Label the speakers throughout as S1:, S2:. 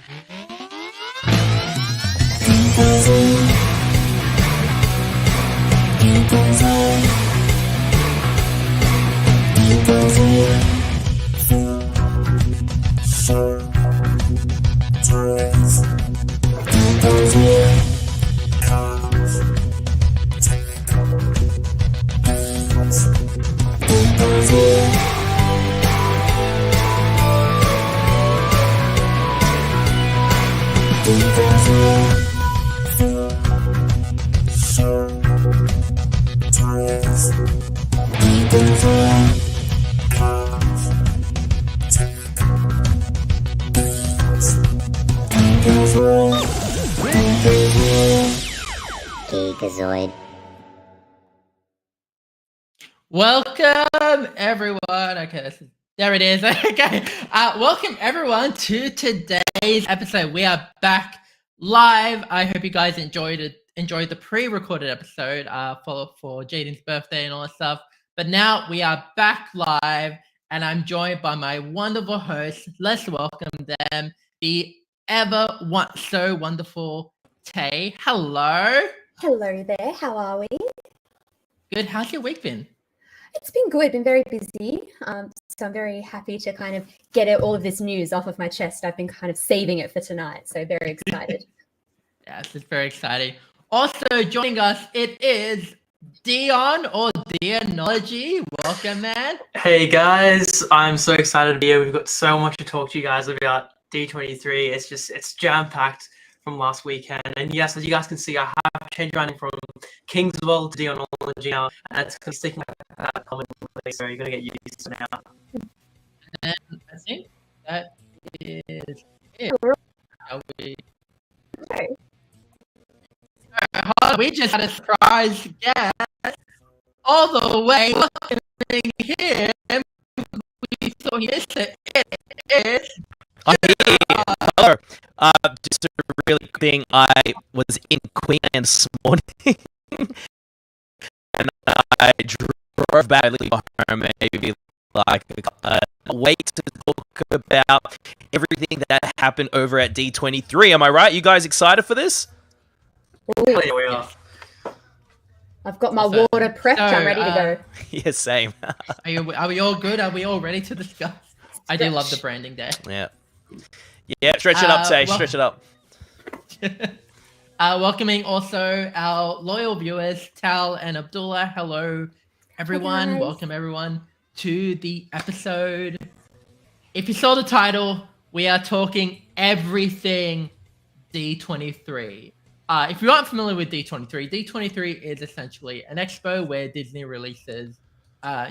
S1: Geekazoid.
S2: Welcome everyone. Okay, there it is. Okay, welcome everyone to today's episode. We are back live. I hope you guys enjoyed the pre-recorded episode for Jaden's birthday and all that stuff. But now we are back live, and I'm joined by my wonderful hosts. Let's welcome them. The so wonderful Tay. Hello.
S3: Hello there. How are we?
S2: Good. How's your week been?
S3: It's been good. Been very busy. So I'm very happy to kind of get all of this news off of my chest. I've been kind of saving it for tonight. So very excited.
S2: Yes, it's very exciting. Also joining us, it is Dion or Deonology. Welcome, man.
S4: Hey guys, I'm so excited to be here. We've got so much to talk to you guys about D23. It's jam-packed from last weekend. And yes, as you guys can see, I have changed running from Kingswell to Deonology now, and it's sticking like that commonplace, so you're going to get used to it now.
S2: And I think that is it. We just had a surprise guest all the way here. We thought he missed it. It is.
S5: Hello. Just a really quick thing. I was in Queensland this morning, and I drove back home maybe like a week to talk about everything that happened over at D23. Am I right? You guys excited for this?
S4: Yeah, we are.
S3: I've got my water prepped. I'm ready to go.
S5: Yeah, same.
S2: Are we all good? Are we all ready to discuss? I do love the branding day.
S5: Yeah, stretch it up, Tay. Stretch it up.
S2: Welcoming also our loyal viewers, Tal and Abdullah. Hello, everyone.
S3: Hi,
S2: welcome everyone to the episode. If you saw the title, we are talking everything D23. If you aren't familiar with D23, D23 is essentially an expo where Disney releases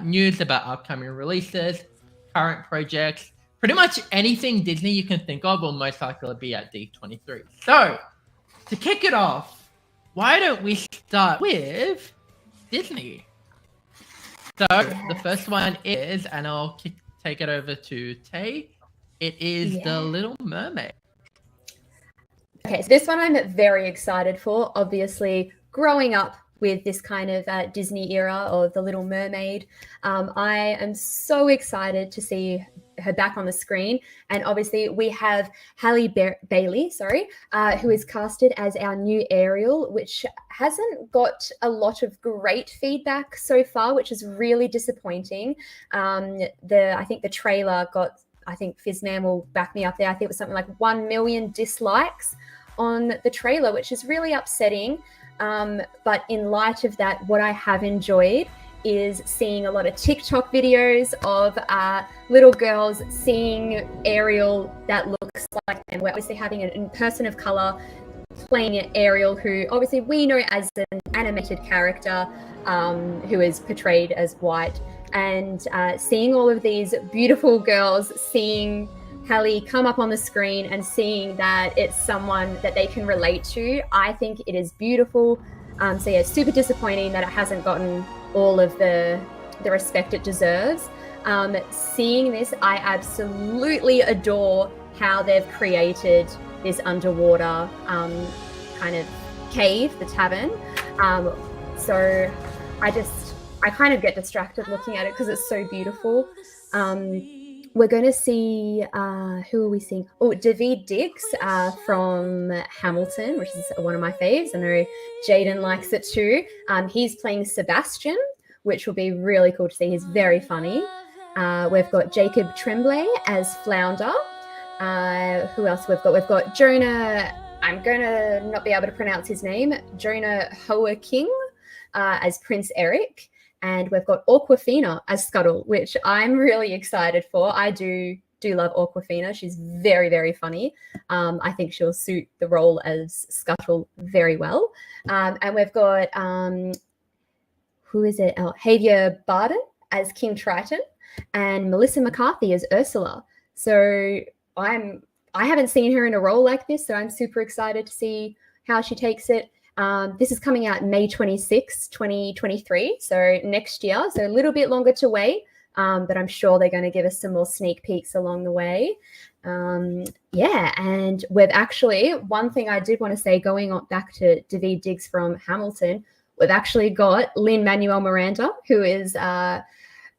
S2: news about upcoming releases, current projects, pretty much anything Disney you can think of will most likely be at D23. So, to kick it off, why don't we start with Disney? So, the first one is, and I'll take it over to Tay, it is The Little Mermaid.
S3: Okay, so this one I'm very excited for. Obviously, growing up with this kind of Disney era of The Little Mermaid, I am so excited to see her back on the screen. And obviously, we have Halle Bailey, who is casted as our new Ariel, which hasn't got a lot of great feedback so far, which is really disappointing. I think the trailer got, I think Fizzman will back me up there, I think it was something like 1 million dislikes on the trailer, which is really upsetting. But in light of that, what I have enjoyed is seeing a lot of TikTok videos of little girls seeing Ariel that looks like them. We're obviously having a person of color playing Ariel, who obviously we know as an animated character who is portrayed as white. And seeing all of these beautiful girls, seeing Halle come up on the screen and seeing that it's someone that they can relate to, I think it is beautiful. So yeah, super disappointing that it hasn't gotten all of the respect it deserves. Seeing this, I absolutely adore how they've created this underwater kind of cave, the tavern. So I kind of get distracted looking at it because it's so beautiful. we're going to see who are we seeing? Oh, David Diggs from Hamilton, which is one of my faves. I know Jaden likes it too. He's playing Sebastian, which will be really cool to see. He's very funny. We've got Jacob Tremblay as Flounder. Who else we've got? We've got Jonah. I'm going to not be able to pronounce his name. Jonah Hoa King as Prince Eric. And we've got Awkwafina as Scuttle, which I'm really excited for. I do love Awkwafina. She's very, very funny. I think she'll suit the role as Scuttle very well. And we've got, who is it? Javier Bardem as King Triton and Melissa McCarthy as Ursula. So I haven't seen her in a role like this, so I'm super excited to see how she takes it. This is coming out May 26, 2023, so next year, so a little bit longer to wait, but I'm sure they're going to give us some more sneak peeks along the way. Yeah, and we've actually, one thing I did want to say, going on back to David Diggs from Hamilton, we've actually got Lin-Manuel Miranda, who is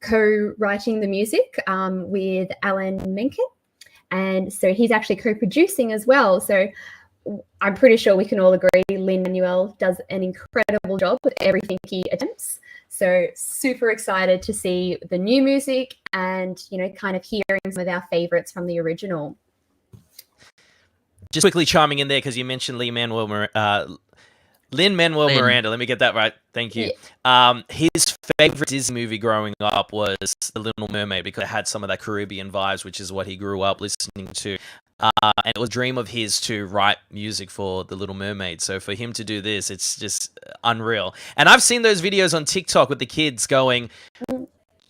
S3: co-writing the music with Alan Menken, and so he's actually co-producing as well, so I'm pretty sure we can all agree Lin-Manuel does an incredible job with everything he attempts. So super excited to see the new music and, you know, kind of hearing some of our favorites from the original.
S5: Just quickly chiming in there because you mentioned Lin-Manuel Miranda. Let me get that right. Thank you. Yeah. His favorite Disney movie growing up was The Little Mermaid because it had some of that Caribbean vibes, which is what he grew up listening to. And it was a dream of his to write music for The Little Mermaid. So for him to do this, it's just unreal. And I've seen those videos on TikTok with the kids going,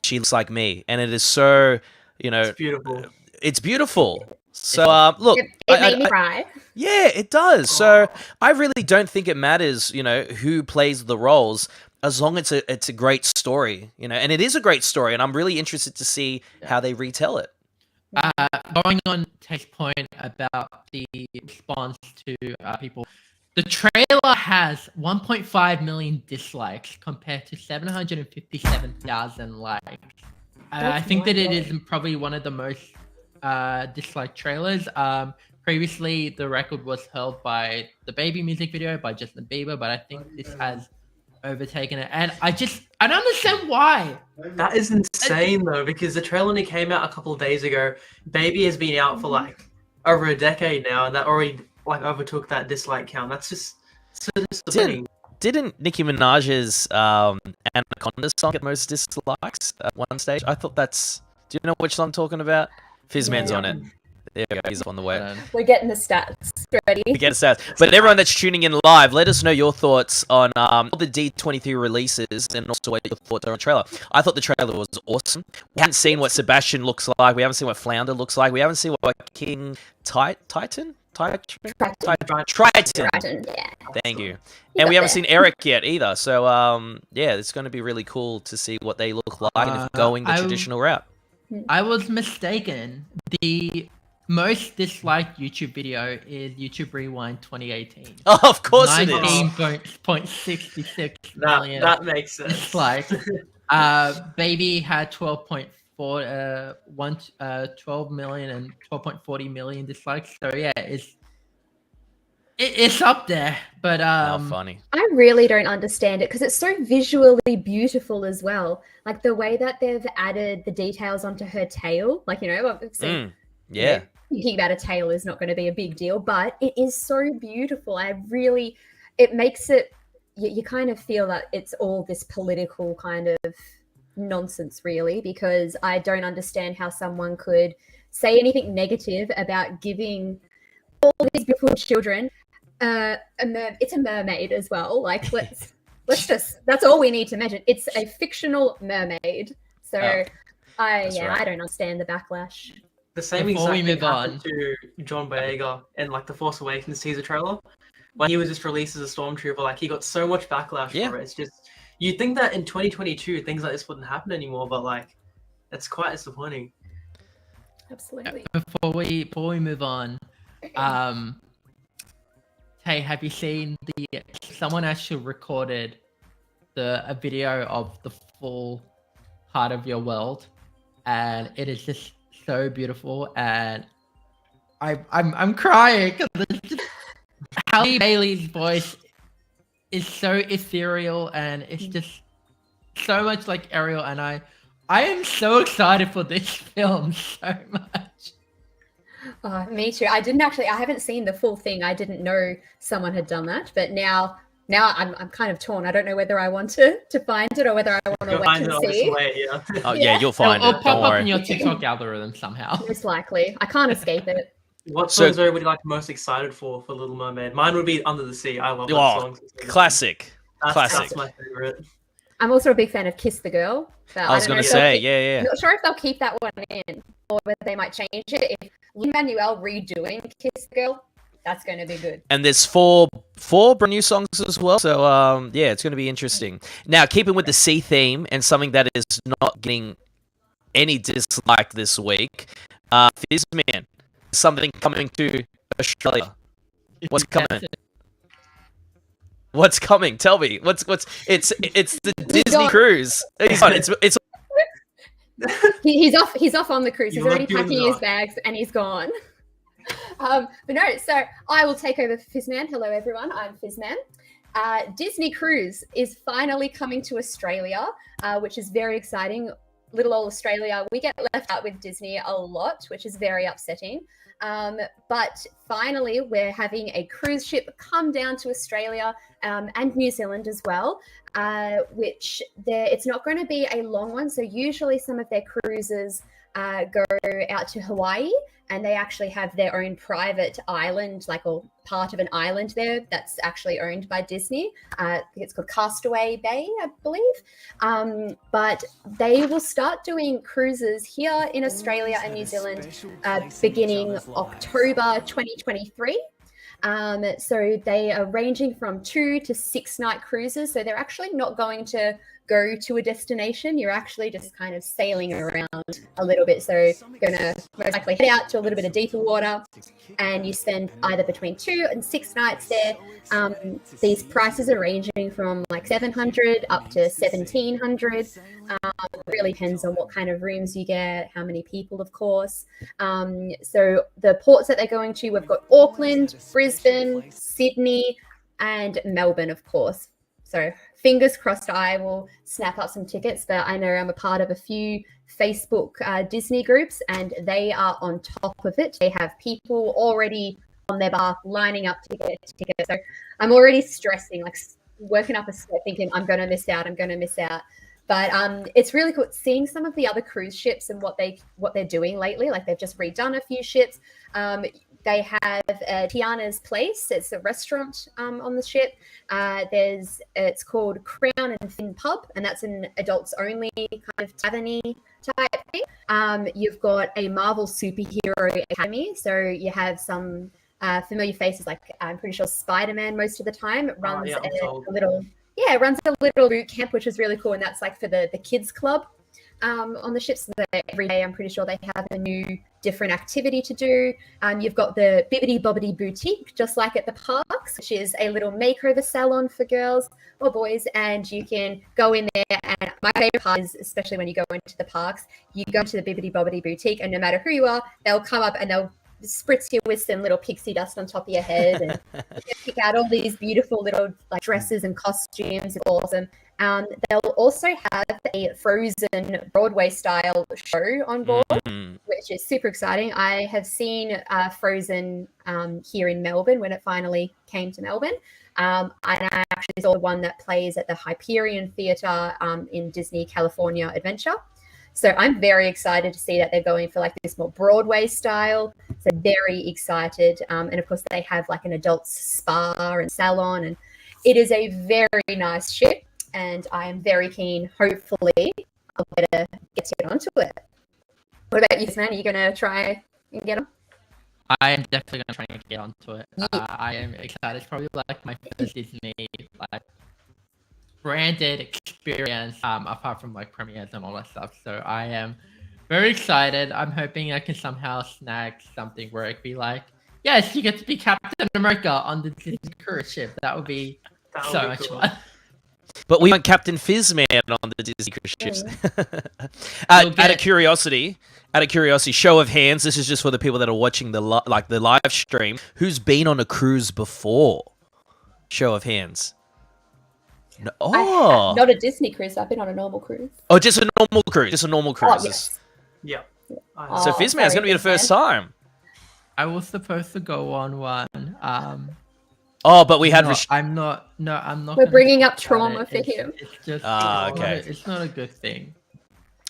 S5: "She looks like me," and it is so, you know,
S4: It's beautiful.
S5: It's beautiful. So look,
S3: it made me cry.
S5: Yeah, it does. So I really don't think it matters, you know, who plays the roles, as long as it's a great story, you know, and it is a great story, and I'm really interested to see how they retell it.
S2: Going on Tech's point about the response to people, the trailer has 1.5 million dislikes compared to 757,000 likes. I think that it is probably one of the most disliked trailers. Previously, the record was held by the Baby music video by Justin Bieber, but I think this has overtaken it, and I don't understand why.
S4: That is insane though, because the trailer only came out a couple of days ago. Baby has been out for like over a decade now, and that already like overtook that dislike count. That's just so disappointing.
S5: Didn't Nicki Minaj's Anaconda song get most dislikes at one stage? I thought that's. Do you know which song I'm talking about? Fizzman's on it. There we go. He's on the way.
S3: We're getting the stats ready.
S5: We get the stats. But everyone that's tuning in live, let us know your thoughts on all the D23 releases and also what your thoughts are on the trailer. I thought the trailer was awesome. We haven't seen what Sebastian looks like. We haven't seen what Flounder looks like. We haven't seen what King Triton.
S3: Yeah.
S5: Thank you. And we haven't seen Eric yet either. So yeah, it's going to be really cool to see what they look like and if going the traditional route.
S2: I was mistaken. The most disliked YouTube video is YouTube Rewind 2018.
S5: Oh, of course it is.
S2: 19.66 million.
S4: That makes sense.
S2: Dislikes. Baby had 12 million and 12.40 million dislikes. So yeah, it's up there. But
S5: funny.
S3: I really don't understand it because it's so visually beautiful as well. Like the way that they've added the details onto her tail. Like, you know, I've seen.
S5: Yeah.
S3: Thinking about a tail is not going to be a big deal, but it is so beautiful. It makes it, you kind of feel that it's all this political kind of nonsense, really, because I don't understand how someone could say anything negative about giving all these beautiful children it's a mermaid as well. Like, let's just, that's all we need to mention. It's a fictional mermaid. So I don't understand the backlash.
S4: The same exact thing happened to John Boyega in like the Force Awakens teaser trailer when he was just released as a stormtrooper. Like he got so much backlash for it. It's just you'd think that in 2022 things like this wouldn't happen anymore, but like it's quite disappointing.
S3: Absolutely.
S2: Before we move on, hey, have you seen someone actually recorded a video of the full Heart of Your World, and it is just so beautiful, and I'm crying because Halle Bailey's voice is so ethereal, and it's just so much like Ariel, and I am so excited for this film so much.
S3: Oh, me too. I haven't seen the full thing. I didn't know someone had done that, but now I'm kind of torn. I don't know whether I want to find it or whether I want to wait and see.
S4: Yeah.
S5: Oh yeah, you'll find
S2: It'll
S5: it.
S2: pop
S5: Don't
S2: up
S5: worry.
S2: in your TikTok algorithm somehow.
S3: Most likely. I can't escape it.
S4: What songs are everybody like most excited for Little Mermaid? Mine would be Under the Sea. I love that song.
S5: Classic.
S4: That's my favorite.
S3: I'm also a big fan of Kiss the Girl.
S5: I was going to say, yeah.
S3: I'm not sure if they'll keep that one in or whether they might change it. If Lin-Manuel redoing Kiss the Girl, that's going to be good.
S5: And there's four brand new songs as well. So, yeah, it's going to be interesting. Now, keeping with the sea theme and something that is not getting any dislike this week, Fizzman, something coming to Australia. What's coming? What's coming? Tell me. It's the Disney cruise. It's
S3: He's off on the cruise. He's already packing his bags and he's gone. But no, so I will take over for Fizzman. Hello everyone, I'm Fizzman. Disney Cruise is finally coming to Australia, which is very exciting. Little old Australia, we get left out with Disney a lot, which is very upsetting. But finally, we're having a cruise ship come down to Australia and New Zealand as well, which it's not going to be a long one. So usually some of their cruises go out to Hawaii, and they actually have their own private island, or part of an island there that's actually owned by Disney. I think it's called Castaway Bay, I believe. But they will start doing cruises here in Australia and New Zealand beginning October 2023. So they are ranging from 2 to 6 night cruises. So they're actually not going to go to a destination. You're actually just kind of sailing around a little bit. So you're going to most likely head out to a little bit of deeper water, and you spend either between 2 and 6 nights there. These prices are ranging from like $700 up to $1,700. Really depends on what kind of rooms you get, how many people, of course. So the ports that they're going to, we've got Auckland, Brisbane, Sydney, and Melbourne, of course. So fingers crossed I will snap up some tickets, but I know I'm a part of a few Facebook Disney groups, and they are on top of it. They have people already on their bar lining up to get tickets. So I'm already stressing, working up a sweat, thinking I'm going to miss out. But it's really cool seeing some of the other cruise ships and what they're doing lately. They've just redone a few ships. They have Tiana's Place. It's a restaurant on the ship. It's called Crown and Fin Pub, and that's an adults only kind of tavern-y type thing. You've got a Marvel Superhero Academy, so you have some familiar faces. I'm pretty sure Spider-Man most of the time runs it runs a little boot camp, which is really cool, and that's for the kids club on the ships. So every day, I'm pretty sure they have a new different activity to do. You've got the Bibbidi Bobbidi Boutique, just like at the parks, which is a little makeover salon for girls or boys, and you can go in there. And my favorite part is, especially when you go into the parks, you go to the Bibbidi Bobbidi Boutique, and no matter who you are, they'll come up and they'll spritz you with some little pixie dust on top of your head, and you pick out all these beautiful little dresses and costumes. It's awesome. They'll also have a Frozen Broadway style show on board, which is super exciting. I have seen Frozen here in Melbourne when it finally came to Melbourne. And I actually saw the one that plays at the Hyperion Theatre in Disney California Adventure. So I'm very excited to see that they're going for this more Broadway style. So very excited. And of course they have an adult spa and salon, and it is a very nice ship. And I am very keen, hopefully, I'll get to get onto it. What about you, Samantha? Are you going to try and get on?
S2: I am definitely going to try and get onto it. I am excited. It's probably my first Disney branded experience, apart from premieres and all that stuff. So I am very excited. I'm hoping I can somehow snag something where it could be yes, you get to be Captain America on the Disney cruise ship. That would be so much fun.
S5: But we want Captain Fizzman on the Disney cruise ships. Out of curiosity, Out of curiosity, show of hands. This is just for the people that are watching the live stream. Who's been on a cruise before? Show of hands. No,
S3: Not a Disney cruise. I've been on a normal cruise.
S5: Oh, just a normal cruise. Just a normal cruise.
S3: Oh, yes.
S4: Yeah.
S5: So Fizman, it's going to be the first time.
S2: I was supposed to go on one.
S5: Oh, but we had.
S2: I'm not. No, I'm not.
S3: We're
S2: gonna
S3: bringing
S2: talk
S3: up
S2: about
S3: trauma
S2: it.
S3: for him.
S2: It's just.
S5: Okay.
S2: It's not a good thing.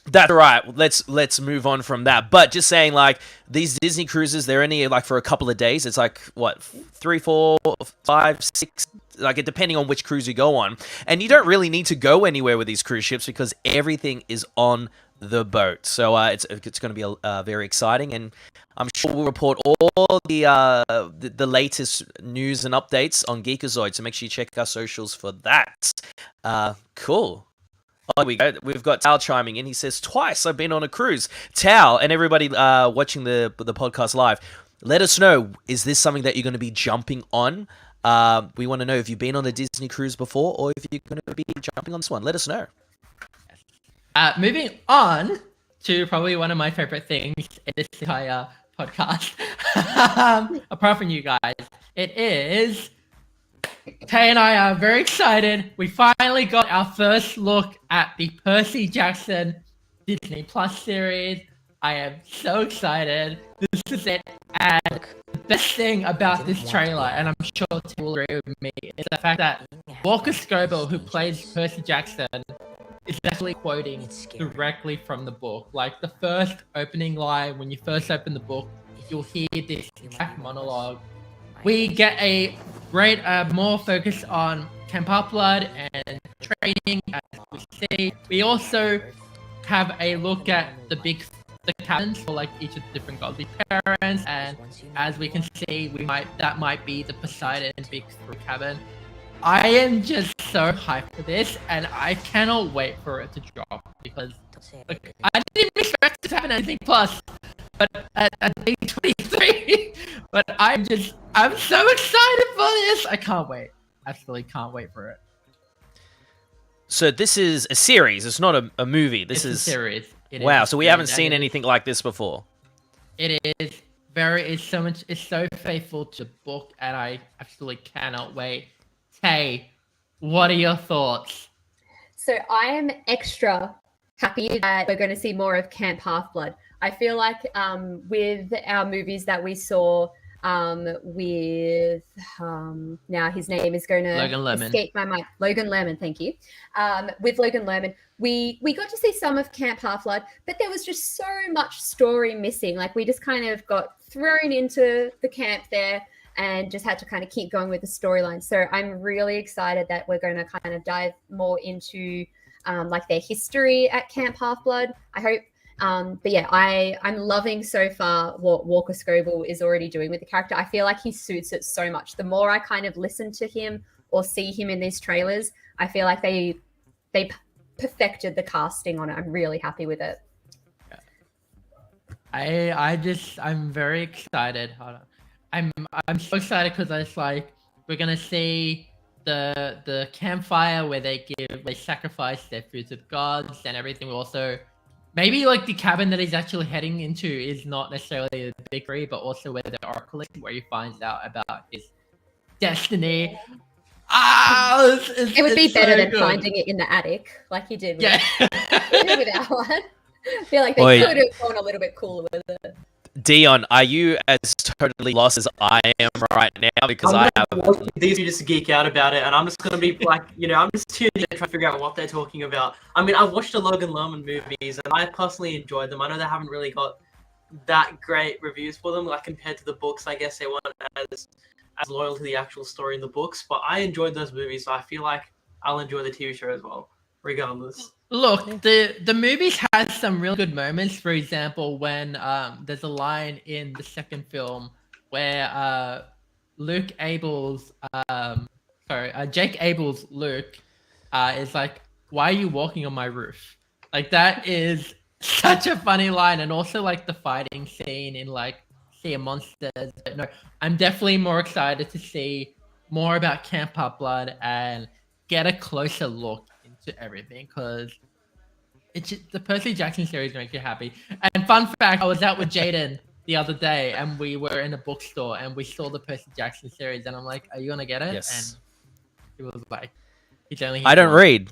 S5: That's right. Let's move on from that. But just saying, like, these Disney cruises, they're only like for a couple of days. It's like what, 3, 4, 5, 6, like depending on which cruise you go on. And you don't really need to go anywhere with these cruise ships because everything is on the boat. So it's going to be very exciting, and I'm sure we'll report all the latest news and updates on Geekazoid. So make sure you check our socials for that. Cool. Oh, we've got Tao chiming in. He says, twice I've been on a cruise. Tao, and everybody watching the podcast live, let us know, is this something that you're going to be jumping on? We want to know if you've been on a Disney cruise before or if you're going to be jumping on this one. Let us know.
S2: Moving on to probably one of my favorite things in this entire podcast, apart from you guys, it is... Tay and I are very excited. We finally got our first look at the Percy Jackson Disney Plus series. I am so excited. This is it. And the best thing about this trailer, and I'm sure Tay will agree with me, is the fact that Walker Scobell, who plays Percy Jackson, is actually quoting directly from the book. Like the first opening line, when you first open the book, you'll hear this exact monologue. We get a great, more focus on Camp Half-Blood and training, as we see. We also have a look at the cabins for like each of the different godly parents, and as we can see, that might be the Poseidon Big 3 cabin. I am just so hyped for this, and I cannot wait for it to drop because like, I didn't expect it to happen anything plus. But at D23, but I'm so excited for this. I can't wait. Absolutely can't wait for it.
S5: So this is a series. It's not a movie. This is
S2: a series.
S5: Wow. So we haven't seen anything like this before.
S2: It is it's so faithful to the book, and I absolutely cannot wait. Tay, what are your thoughts?
S3: So I am extra happy that we're going to see more of Camp Half-Blood. I feel like with our movies that we saw with now his name is going to escape my mind. Logan Lerman, thank you. With Logan Lerman, we got to see some of Camp Half-Blood, but there was just so much story missing. Like we just kind of got thrown into the camp there and just had to kind of keep going with the storyline. So I'm really excited that we're going to kind of dive more into like their history at Camp Half-Blood, I hope. But yeah, I'm loving so far what Walker Scobell is already doing with the character. I feel like he suits it so much. The more I kind of listen to him or see him in these trailers, I feel like they perfected the casting on it. I'm really happy with it.
S2: I'm very excited. Hold on. I'm so excited because it's like we're gonna see the campfire where they sacrifice their food to the gods and everything. We also maybe like the cabin that he's actually heading into is not necessarily the Big 3, but also where the Oracle is, where he finds out about his destiny.
S3: It would be better than finding it in the attic, like he did with, with our one. I feel like they could have gone a little bit cooler with it.
S5: Dion, are you as totally lost as I am right now? Because
S4: these two just geek out about it, and I'm just gonna be like, I'm just tuned in trying to figure out what they're talking about. I mean, I've watched the Logan Lerman movies, and I personally enjoyed them. I know they haven't really got that great reviews for them, like compared to the books. I guess they weren't as loyal to the actual story in the books, but I enjoyed those movies, so I feel like I'll enjoy the TV show as well, regardless.
S2: Look, the movies has some real good moments. For example, when there's a line in the second film where Jake Abel's Luke is like, "Why are you walking on my roof?" Like that is such a funny line, and also like the fighting scene in like Sea of Monsters. But no, I'm definitely more excited to see more about Camp Half-Blood and get a closer look into everything, because the Percy Jackson series makes you happy. And fun fact, I was out with Jaden the other day, and we were in a bookstore, and we saw the Percy Jackson series, and I'm like, "Are you gonna get it?"
S5: Yes.
S2: And he was like, "He's only."
S5: I don't read.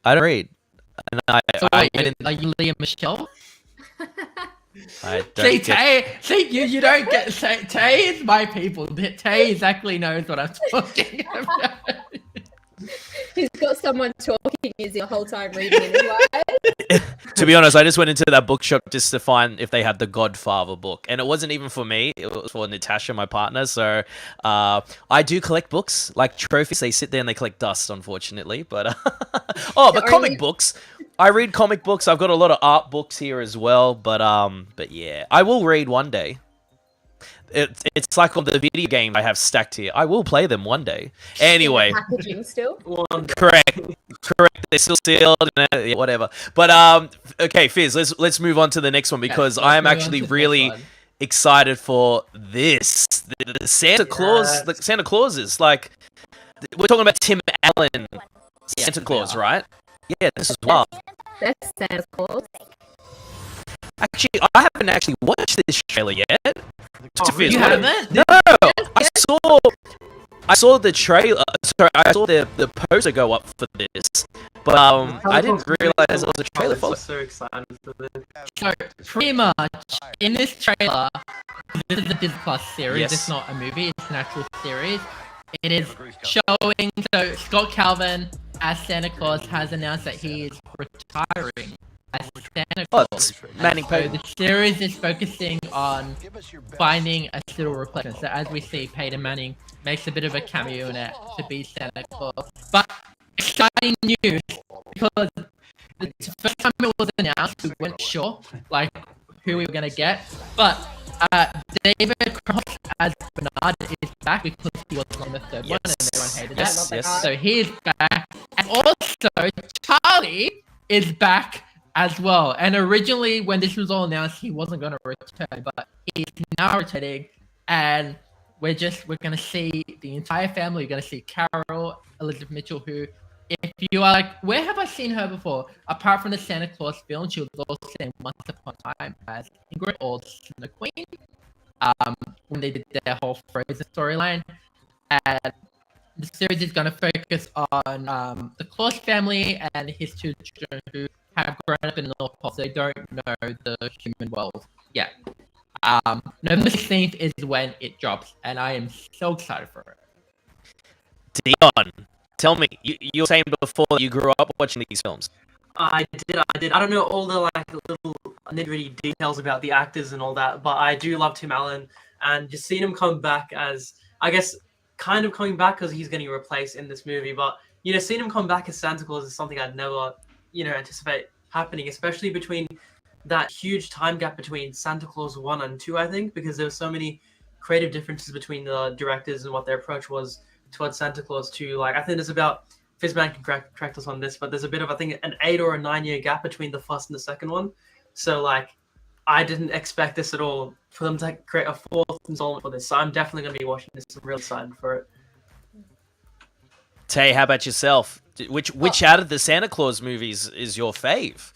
S5: And
S2: So
S5: I
S2: wait, are you Leah Michelle?
S5: don't
S2: See,
S5: get-
S2: Tay, you don't get Tay is my people. Tay exactly knows what I'm talking about.
S3: He's got someone talking his the whole time reading in his life.
S5: To be honest, I just went into that bookshop just to find if they had the Godfather book, and it wasn't even for me. It was for Natasha, my partner. So I do collect books like trophies. They sit there and they collect dust, unfortunately. But but comic books. I read comic books. I've got a lot of art books here as well. But yeah, I will read one day. It's like all the video games I have stacked here. I will play them one day. Anyway,
S3: Packaging still.
S5: correct. They're still sealed, and whatever. But okay, Fizz. Let's move on to the next one because I am actually really excited for this. The Santa Claus. The Santa Clauses. Like we're talking about Tim Allen, Santa Claus, right? Yeah, this is wild.
S3: That's Santa Claus.
S5: Actually, I haven't actually watched this trailer yet.
S2: You haven't?
S5: No, I saw the trailer. Sorry, I saw the poster go up for this, but I didn't realize there was a trailer for
S4: I'm
S5: it.
S4: so excited for this.
S2: So pretty much in this trailer, this is a Disney Plus series.
S5: Yes.
S2: It's not a movie. It's an actual series. It is showing. So Scott Calvin as Santa Claus has announced that he is retiring as Santa
S5: Oh,
S2: Claus.
S5: it's Manning
S2: So
S5: Payton.
S2: the series is focusing on finding a little replacement. So as we see, Peyton Manning makes a bit of a cameo in it to be Santa Claus. But exciting news because the first time it was announced, we weren't sure like who we were gonna get. But David Cross as Bernard is back because he was on the third one and everyone hated
S5: Yes,
S2: it.
S5: yes.
S2: So he is back, and also Charlie is back as well. And originally, when this was all announced, he wasn't going to return, but he's now returning, and we're going to see the entire family. You're going to see Carol, Elizabeth Mitchell, who, if you are like, where have I seen her before? Apart from the Santa Claus film, she was also in Once Upon a Time as Ingrid or Snow Queen, when they did their whole Frozen storyline. And the series is going to focus on the Claus family and his two children who have grown up in the North Pole, so they don't know the human world yet. November 16th is when it drops, and I am so excited for it.
S5: Dion, tell me, you were saying before that you grew up watching these films.
S4: I did. I don't know all the like little nitty-gritty details about the actors and all that, but I do love Tim Allen, and just seeing him come back as, I guess, kind of coming back because he's getting replaced in this movie, but seeing him come back as Santa Claus is something I'd never anticipate happening, especially between that huge time gap between Santa Claus 1 and 2, I think, because there were so many creative differences between the directors and what their approach was towards Santa Claus 2. Like, I think there's about, Fizzman can correct us on this, but there's a bit of, I think, an 8 or a 9 year gap between the first and the second one. So, like, I didn't expect this at all, for them to create a fourth installment for this. So I'm definitely going to be watching this. I'm really excited for it.
S5: Tay, how about yourself? Which out of the Santa Claus movies is your fave?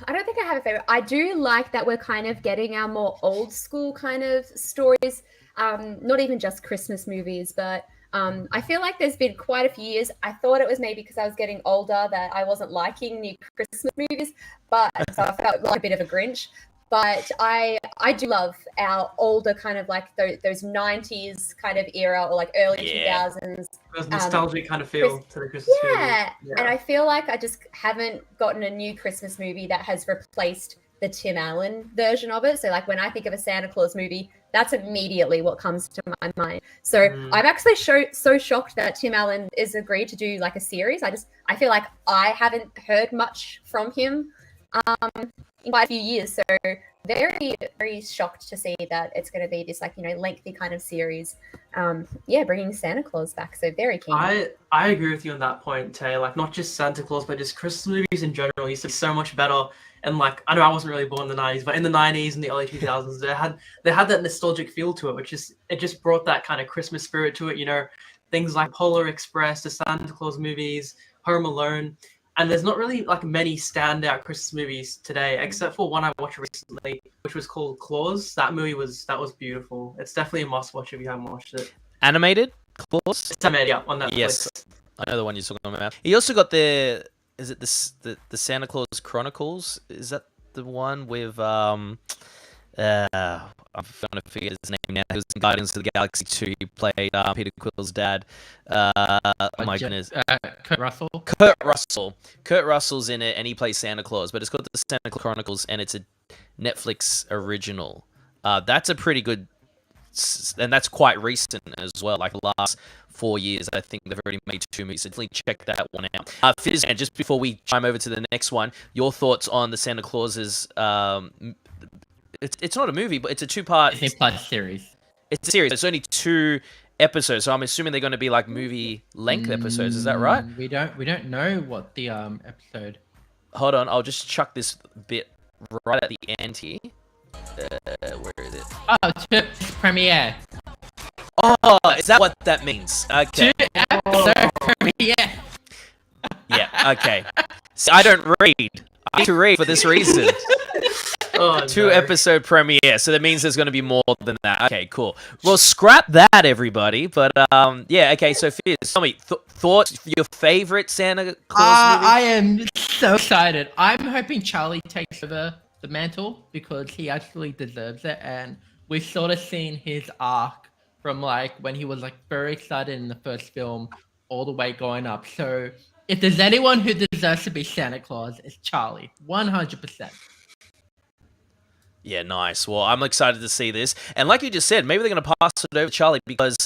S3: I don't think I have a favorite. I do like that we're kind of getting our more old school kind of stories. Not even just Christmas movies, but I feel like there's been quite a few years. I thought it was maybe because I was getting older that I wasn't liking new Christmas movies, but so I felt like a bit of a Grinch. But I do love our older kind of like those 90s kind of era or like early 2000s.
S4: There's nostalgic kind of feel to the Christmas movie.
S3: Yeah, and I feel like I just haven't gotten a new Christmas movie that has replaced the Tim Allen version of it. So like when I think of a Santa Claus movie, that's immediately what comes to my mind. So I'm actually so shocked that Tim Allen is agreed to do like a series. I feel like I haven't heard much from him in quite a few years. So very, very shocked to see that it's going to be this like, lengthy kind of series. Bringing Santa Claus back. So very keen.
S4: I agree with you on that point, Tay. Like not just Santa Claus, but just Christmas movies in general used to be so much better. And like, I know I wasn't really born in the 90s, but in the 90s and the early 2000s, they had that nostalgic feel to it, which is, it just brought that kind of Christmas spirit to it. Things like Polar Express, the Santa Claus movies, Home Alone. And there's not really like many standout Christmas movies today, except for one I watched recently, which was called Claus. That was beautiful. It's definitely a must watch if you haven't watched it.
S5: Animated Claus?
S4: It's animated, yeah, on Netflix.
S5: Yes, I know the one you're talking about. He also got is it the Santa Claus Chronicles? Is that the one with I'm trying to figure his name now. He was in Guardians of the Galaxy 2. He played Peter Quill's dad. Oh my goodness.
S2: Kurt Russell.
S5: Kurt Russell's in it, and he plays Santa Claus. But it's called the Santa Claus Chronicles, and it's a Netflix original. That's a pretty good, and that's quite recent as well. Like the last 4 years, I think they've already made 2 movies. So definitely check that one out. Fizz, and just before we chime over to the next one, your thoughts on the Santa Claus's It's not a movie, but it's a 2-part.
S2: Disney Plus series.
S5: It's a series. It's only 2 episodes, so I'm assuming they're going to be like movie length episodes. Is that right?
S2: We don't know what the episode.
S5: Hold on, I'll just chuck this bit right at the end here. Where is it?
S2: Oh, premiere.
S5: Oh, is that what that means? Okay.
S2: 2 episode premiere.
S5: Yeah. Okay. See, I don't read. I need to read for this reason.
S4: Oh,
S5: 2 episode premiere, so that means there's going to be more than that. Okay, cool. Well, scrap that, everybody. But yeah, okay. So Fizz, tell me thoughts. Your favorite Santa Claus movie?
S2: I am so excited. I'm hoping Charlie takes over the mantle because he actually deserves it, and we've sort of seen his arc from like when he was like very excited in the first film, all the way going up. So if there's anyone who deserves to be Santa Claus, it's Charlie, 100%.
S5: Yeah, nice. Well, I'm excited to see this. And like you just said, maybe they're going to pass it over to Charlie because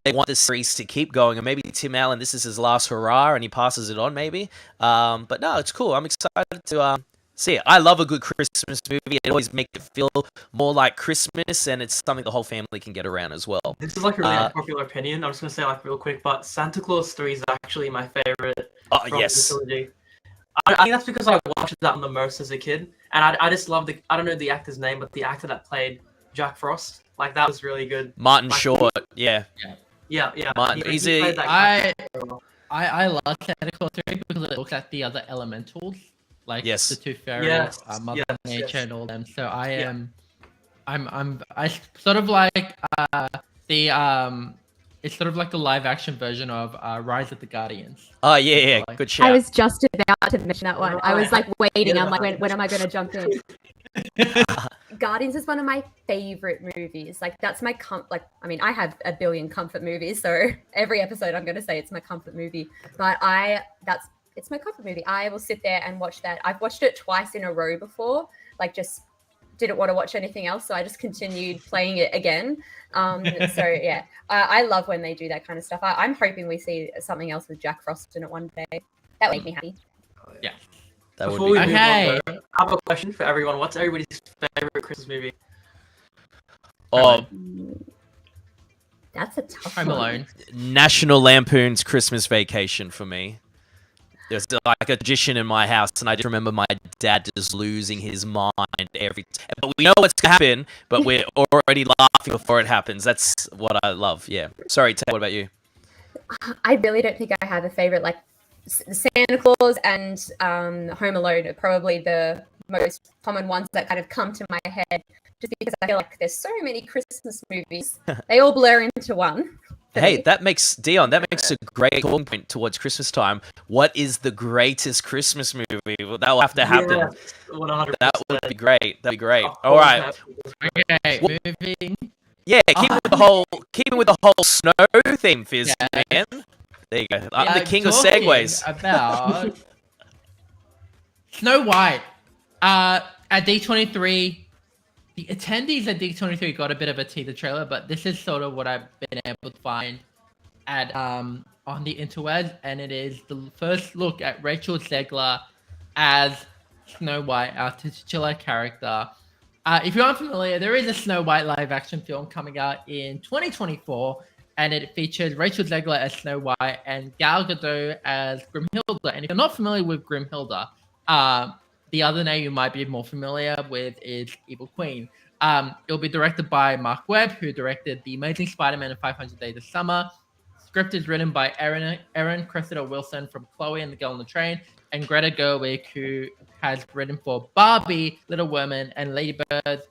S5: they want the series to keep going. And maybe Tim Allen, this is his last hurrah, and he passes it on maybe. But no, it's cool. I'm excited to see it. I love a good Christmas movie. It always makes it feel more like Christmas, and it's something the whole family can get around as well.
S4: This is like a really unpopular opinion. I'm just going to say like real quick, but Santa Claus 3 is actually my favorite.
S5: Oh,
S4: from
S5: yes.
S4: the trilogy. I think that's because I watched that on the most as a kid, and I just love I don't know the actor's name, but the actor that played Jack Frost, like that was really good.
S5: Martin Short, yeah.
S4: Yeah.
S5: Martin,
S4: He played that character.
S2: I love Santa Claus 3 because it looks at the other elementals, like
S5: Yes.
S2: the 2 fairies,
S4: Yes,
S2: Mother Nature,
S4: yes.
S2: and all them. So I sort of like it's sort of like the live action version of Rise of the Guardians.
S5: Oh, yeah. Good shout.
S3: I was just about to mention that one. I was like waiting. I'm like, when am I going to jump in? Guardians is one of my favorite movies. Like that's my I have a billion comfort movies, so every episode I'm going to say it's my comfort movie. But it's my comfort movie. I will sit there and watch that. I've watched it twice in a row before. Like just didn't want to watch anything else, so I just continued playing it again. So yeah, I love when they do that kind of stuff. I'm hoping we see something else with Jack Frost in it one day. That would make me happy.
S2: Yeah.
S5: That would
S4: Before
S5: be
S4: we
S5: good.
S4: move
S2: Okay.
S4: on, though, I have a question for everyone. What's everybody's favorite Christmas movie?
S5: Oh,
S3: That's a tough
S2: Home
S3: one.
S2: Alone.
S5: National Lampoon's Christmas Vacation for me. There's like a tradition in my house, and I just remember my dad just losing his mind every time. But we know what's going to happen, but we're already laughing before it happens. That's what I love, yeah. Sorry, Ted, what about you?
S3: I really don't think I have a favorite. Like Santa Claus and Home Alone are probably the most common ones that kind of come to my head, just because I feel like there's so many Christmas movies. They all blur into one.
S5: Hey, that makes a great talking point towards Christmas time. What is the greatest Christmas movie? Well, that will have to happen.
S4: Yes, 100%.
S5: That would be great. That'd be great. All right.
S2: Okay, moving.
S5: Yeah, keeping with the whole snow theme, Fizz, man. There you go. I'm the king of
S2: Talking
S5: segues.
S2: About Snow White. At D23, the attendees at D23 got a bit of a teaser trailer, but this is sort of what I've been able to find at on the interwebs, and it is the first look at Rachel Zegler as Snow White, our titular character. If you aren't familiar, there is a Snow White live-action film coming out in 2024, and it features Rachel Zegler as Snow White and Gal Gadot as Grimhilda. And if you're not familiar with Grimhilda, the other name you might be more familiar with is Evil Queen. It'll be directed by Mark Webb, who directed The Amazing Spider-Man and 500 Days of Summer, Script is written by Erin Cressida Wilson from Chloe and the Girl on the Train, and Greta Gerwig, who has written for Barbie, Little Women, and Lady Bird.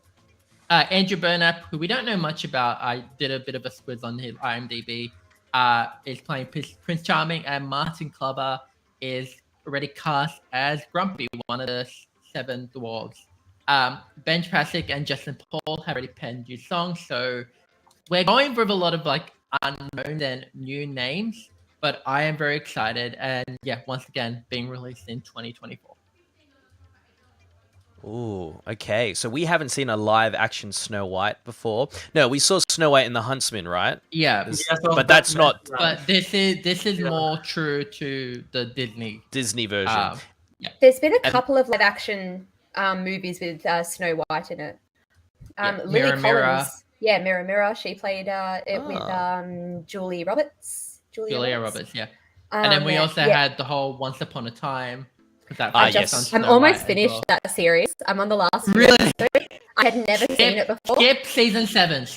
S2: Andrew Burnap, who we don't know much about, I did a bit of a squiz on his IMDb, is playing Prince Charming, and Martin Clubber is already cast as Grumpy, one of the 7 dwarves. Ben Pasek and Justin Paul have already penned new songs, so we're going with a lot of like unknown and new names, but I am very excited, and yeah, once again, being released in 2024.
S5: Ooh, okay. So we haven't seen a live action Snow White before. No, we saw Snow White in The Huntsman, right?
S2: Yeah,
S5: But that's not
S2: but this is more true to the
S5: Disney version.
S2: Yeah.
S3: There's been a couple of live action movies with Snow White in it. Lily Collins. Yeah, Mirror Mirror. She played it with Julia Roberts.
S2: Yeah. And then we also had the whole Once Upon a Time.
S3: I'm almost finished that series. I'm on the last episode. I had never seen it before.
S2: Skip season 7.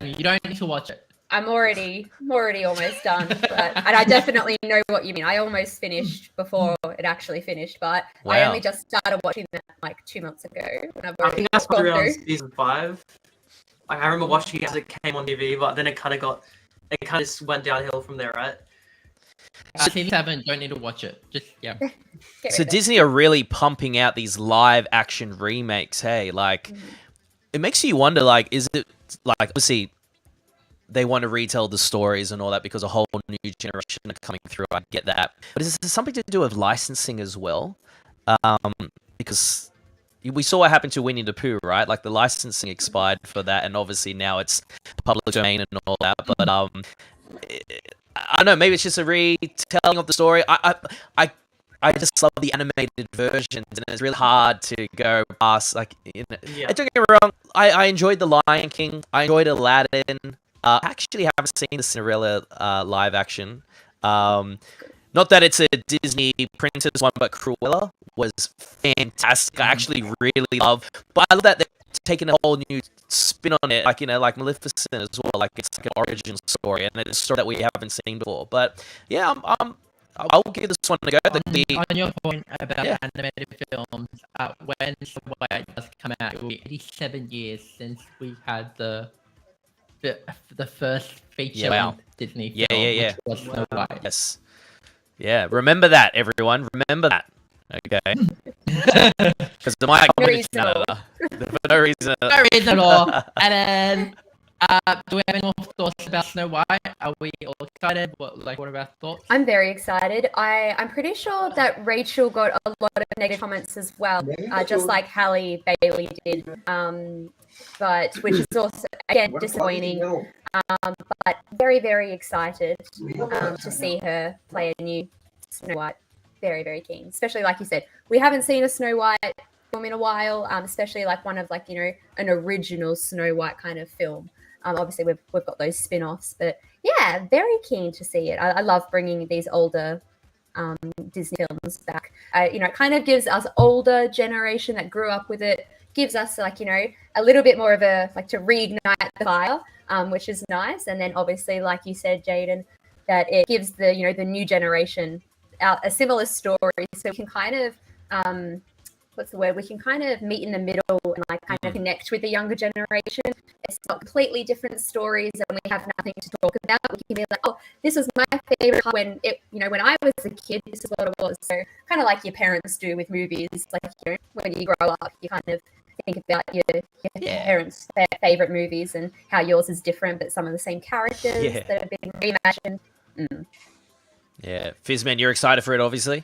S2: You don't need to watch it.
S3: I'm already almost done. And I definitely know what you mean. I almost finished before it actually finished, but I only just started watching that like 2 months ago.
S4: I think that's probably around season 5. Like, I remember watching it as it came on TV, but then it kind of just went downhill from there, right?
S2: Season 7, don't need to watch it. Just
S5: So Disney are really pumping out these live action remakes. Hey, like it makes you wonder. Like, is it like obviously they want to retell the stories and all that because a whole new generation are coming through. I get that, but is this something to do with licensing as well? Because we saw what happened to Winnie the Pooh, right? Like the licensing expired for that, and obviously now it's public domain and all that. But I don't know. Maybe it's just a retelling of the story. I just love the animated versions, and it's really hard to go past. Like, you know, don't get me wrong. I enjoyed The Lion King. I enjoyed Aladdin. I actually haven't seen the Cinderella live action. Not that it's a Disney princess one, but Cruella was fantastic. I actually really love. But I love that they're taking a whole new spin on it, like, you know, like Maleficent as well. Like, it's like an origin story, and it's a story that we haven't seen before. But yeah, I'll give this one a go.
S2: On your point about animated films, when Snow White does come out, it will be 87 years since we had the first feature Disney film, which was Snow White.
S5: Yes. Yeah, remember that, everyone. Remember that. Okay. Because the mic for no reason.
S2: No reason at all. And then, do we have any more thoughts about Snow White? Are we all excited? What are our thoughts?
S3: I'm very excited. I'm pretty sure that Rachel got a lot of negative comments as well, just like Halle Bailey did. But which is also again disappointing. But very, very excited to see her play a new Snow White. Very, very keen. Especially like you said, we haven't seen a Snow White film in a while. Especially like one of an original Snow White kind of film. Obviously we've got those spin-offs, but yeah, very keen to see it. I love bringing these older Disney films back. It kind of gives us older generation that grew up with it, gives us a little bit more of a to reignite the fire, which is nice. And then obviously, like you said, Jaden, that it gives the the new generation a similar story, so we can kind of we can kind of meet in the middle and kind of connect with the younger generation. It's not completely different stories, and we have nothing to talk about. We can be like, oh, this was my favorite when when I was a kid, this is what it was. So kind of like your parents do with movies, when you grow up, you kind of think about your parents' favorite movies and how yours is different, but some of the same characters that have been reimagined.
S5: Yeah, Fizzman, you're excited for it, obviously.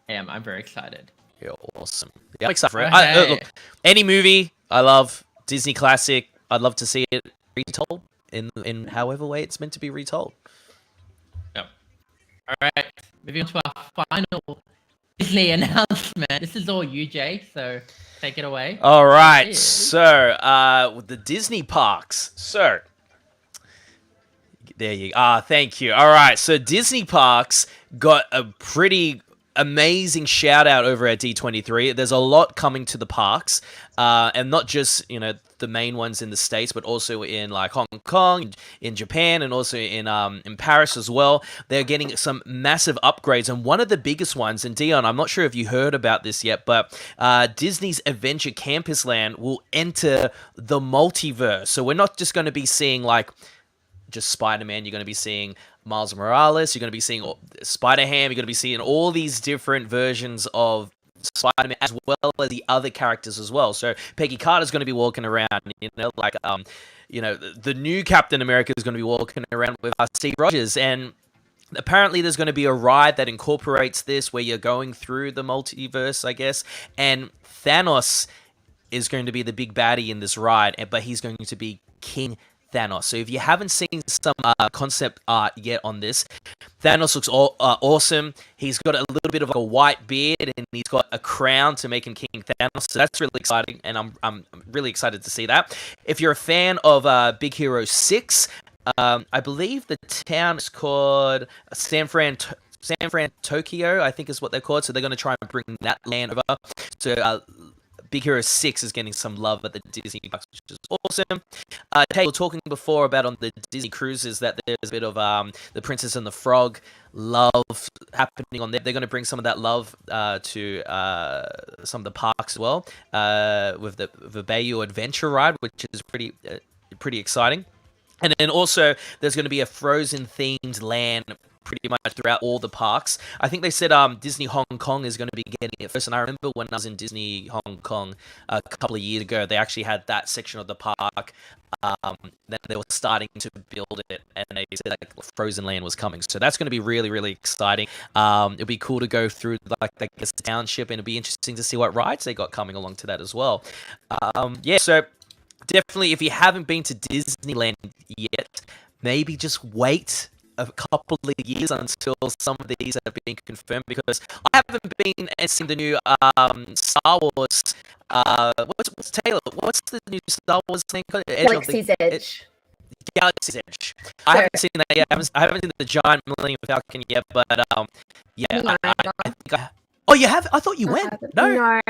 S2: I am. I'm very excited.
S5: You're awesome. Yeah, I'm excited for it. Look, any movie I love, Disney classic, I'd love to see it retold in however way it's meant to be retold.
S2: Yep. All right, moving on to our final Disney announcement. This is all you, Jay, so take it away.
S5: All right, so with the Disney parks. So there you thank you. All right, so Disney parks got a pretty amazing shout out over at D23. There's a lot coming to the parks, and not just the main ones in the States, but also in like Hong Kong, in Japan, and also in Paris as well. They're getting some massive upgrades, and one of the biggest ones, and Dion, I'm not sure if you heard about this yet, but Disney's Adventure Campus Land will enter the multiverse. So we're not just going to be seeing like just Spider-Man, you're going to be seeing Miles Morales, you're going to be seeing Spider-Ham, you're going to be seeing all these different versions of Spider-Man as well as the other characters as well. So Peggy Carter's going to be walking around, the new Captain America is going to be walking around with Steve Rogers, and apparently there's going to be a ride that incorporates this where you're going through the multiverse, I guess, and Thanos is going to be the big baddie in this ride, but he's going to be King Thanos. So if you haven't seen some concept art yet on this, Thanos looks awesome. He's got a little bit of like a white beard, and he's got a crown to make him King Thanos. So that's really exciting, and I'm really excited to see that. If you're a fan of Big Hero 6, I believe the town is called San Fran, Tokyo, I think is what they're called. So they're going to try and bring that land over. So Big Hero 6 is getting some love at the Disney parks, which is awesome. Hey, we were talking before about on the Disney cruises that there's a bit of the Princess and the Frog love happening on there. They're going to bring some of that love to some of the parks as well with the Bayou Adventure ride, which is pretty exciting. And then also there's going to be a Frozen themed land pretty much throughout all the parks. I think they said Disney Hong Kong is going to be getting it first. And I remember when I was in Disney Hong Kong a couple of years ago, they actually had that section of the park. Then they were starting to build it, and they said like Frozen Land was coming. So that's going to be really, really exciting. It'll be cool to go through like the township, and it'll be interesting to see what rides they got coming along to that as well. So definitely, if you haven't been to Disneyland yet, maybe just wait a couple of years until some of these have been confirmed, because I haven't been and seen the new Star Wars. What's Taylor? What's the new Star Wars thing called?
S3: Galaxy's Edge.
S5: Galaxy's Edge. I haven't seen that yet. I haven't seen the giant Millennium Falcon yet, but
S3: No,
S5: I think Oh, you have? I thought you went. No.
S3: I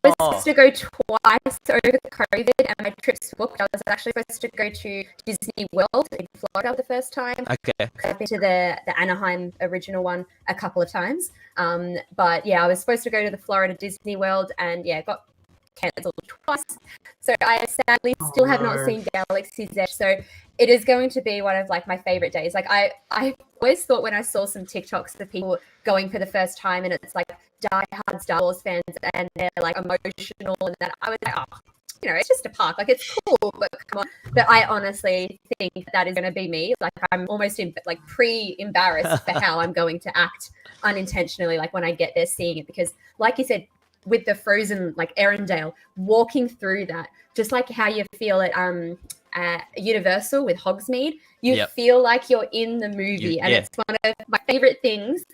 S3: was supposed to go twice over COVID, and my trips booked. I was actually supposed to go to Disney World in Florida the first time.
S5: Okay.
S3: I've been to the Anaheim original one a couple of times. But yeah, I was supposed to go to the Florida Disney World, and yeah, got cancelled twice. So I sadly still have not seen Galaxy's Edge. So it is going to be one of like my favorite days. Like I always thought when I saw some TikToks of people going for the first time, and it's like die-hard Star Wars fans, and they're like emotional, and that I was like, oh, it's just a park. Like, it's cool, but come on. But I honestly think that is going to be me. Like, I'm almost pre-embarrassed for how I'm going to act unintentionally, like when I get there seeing it, because like you said, with the Frozen, like Arendelle, walking through that, just like how you feel at Universal with Hogsmeade, you feel like you're in the movie. And it's one of my favorite things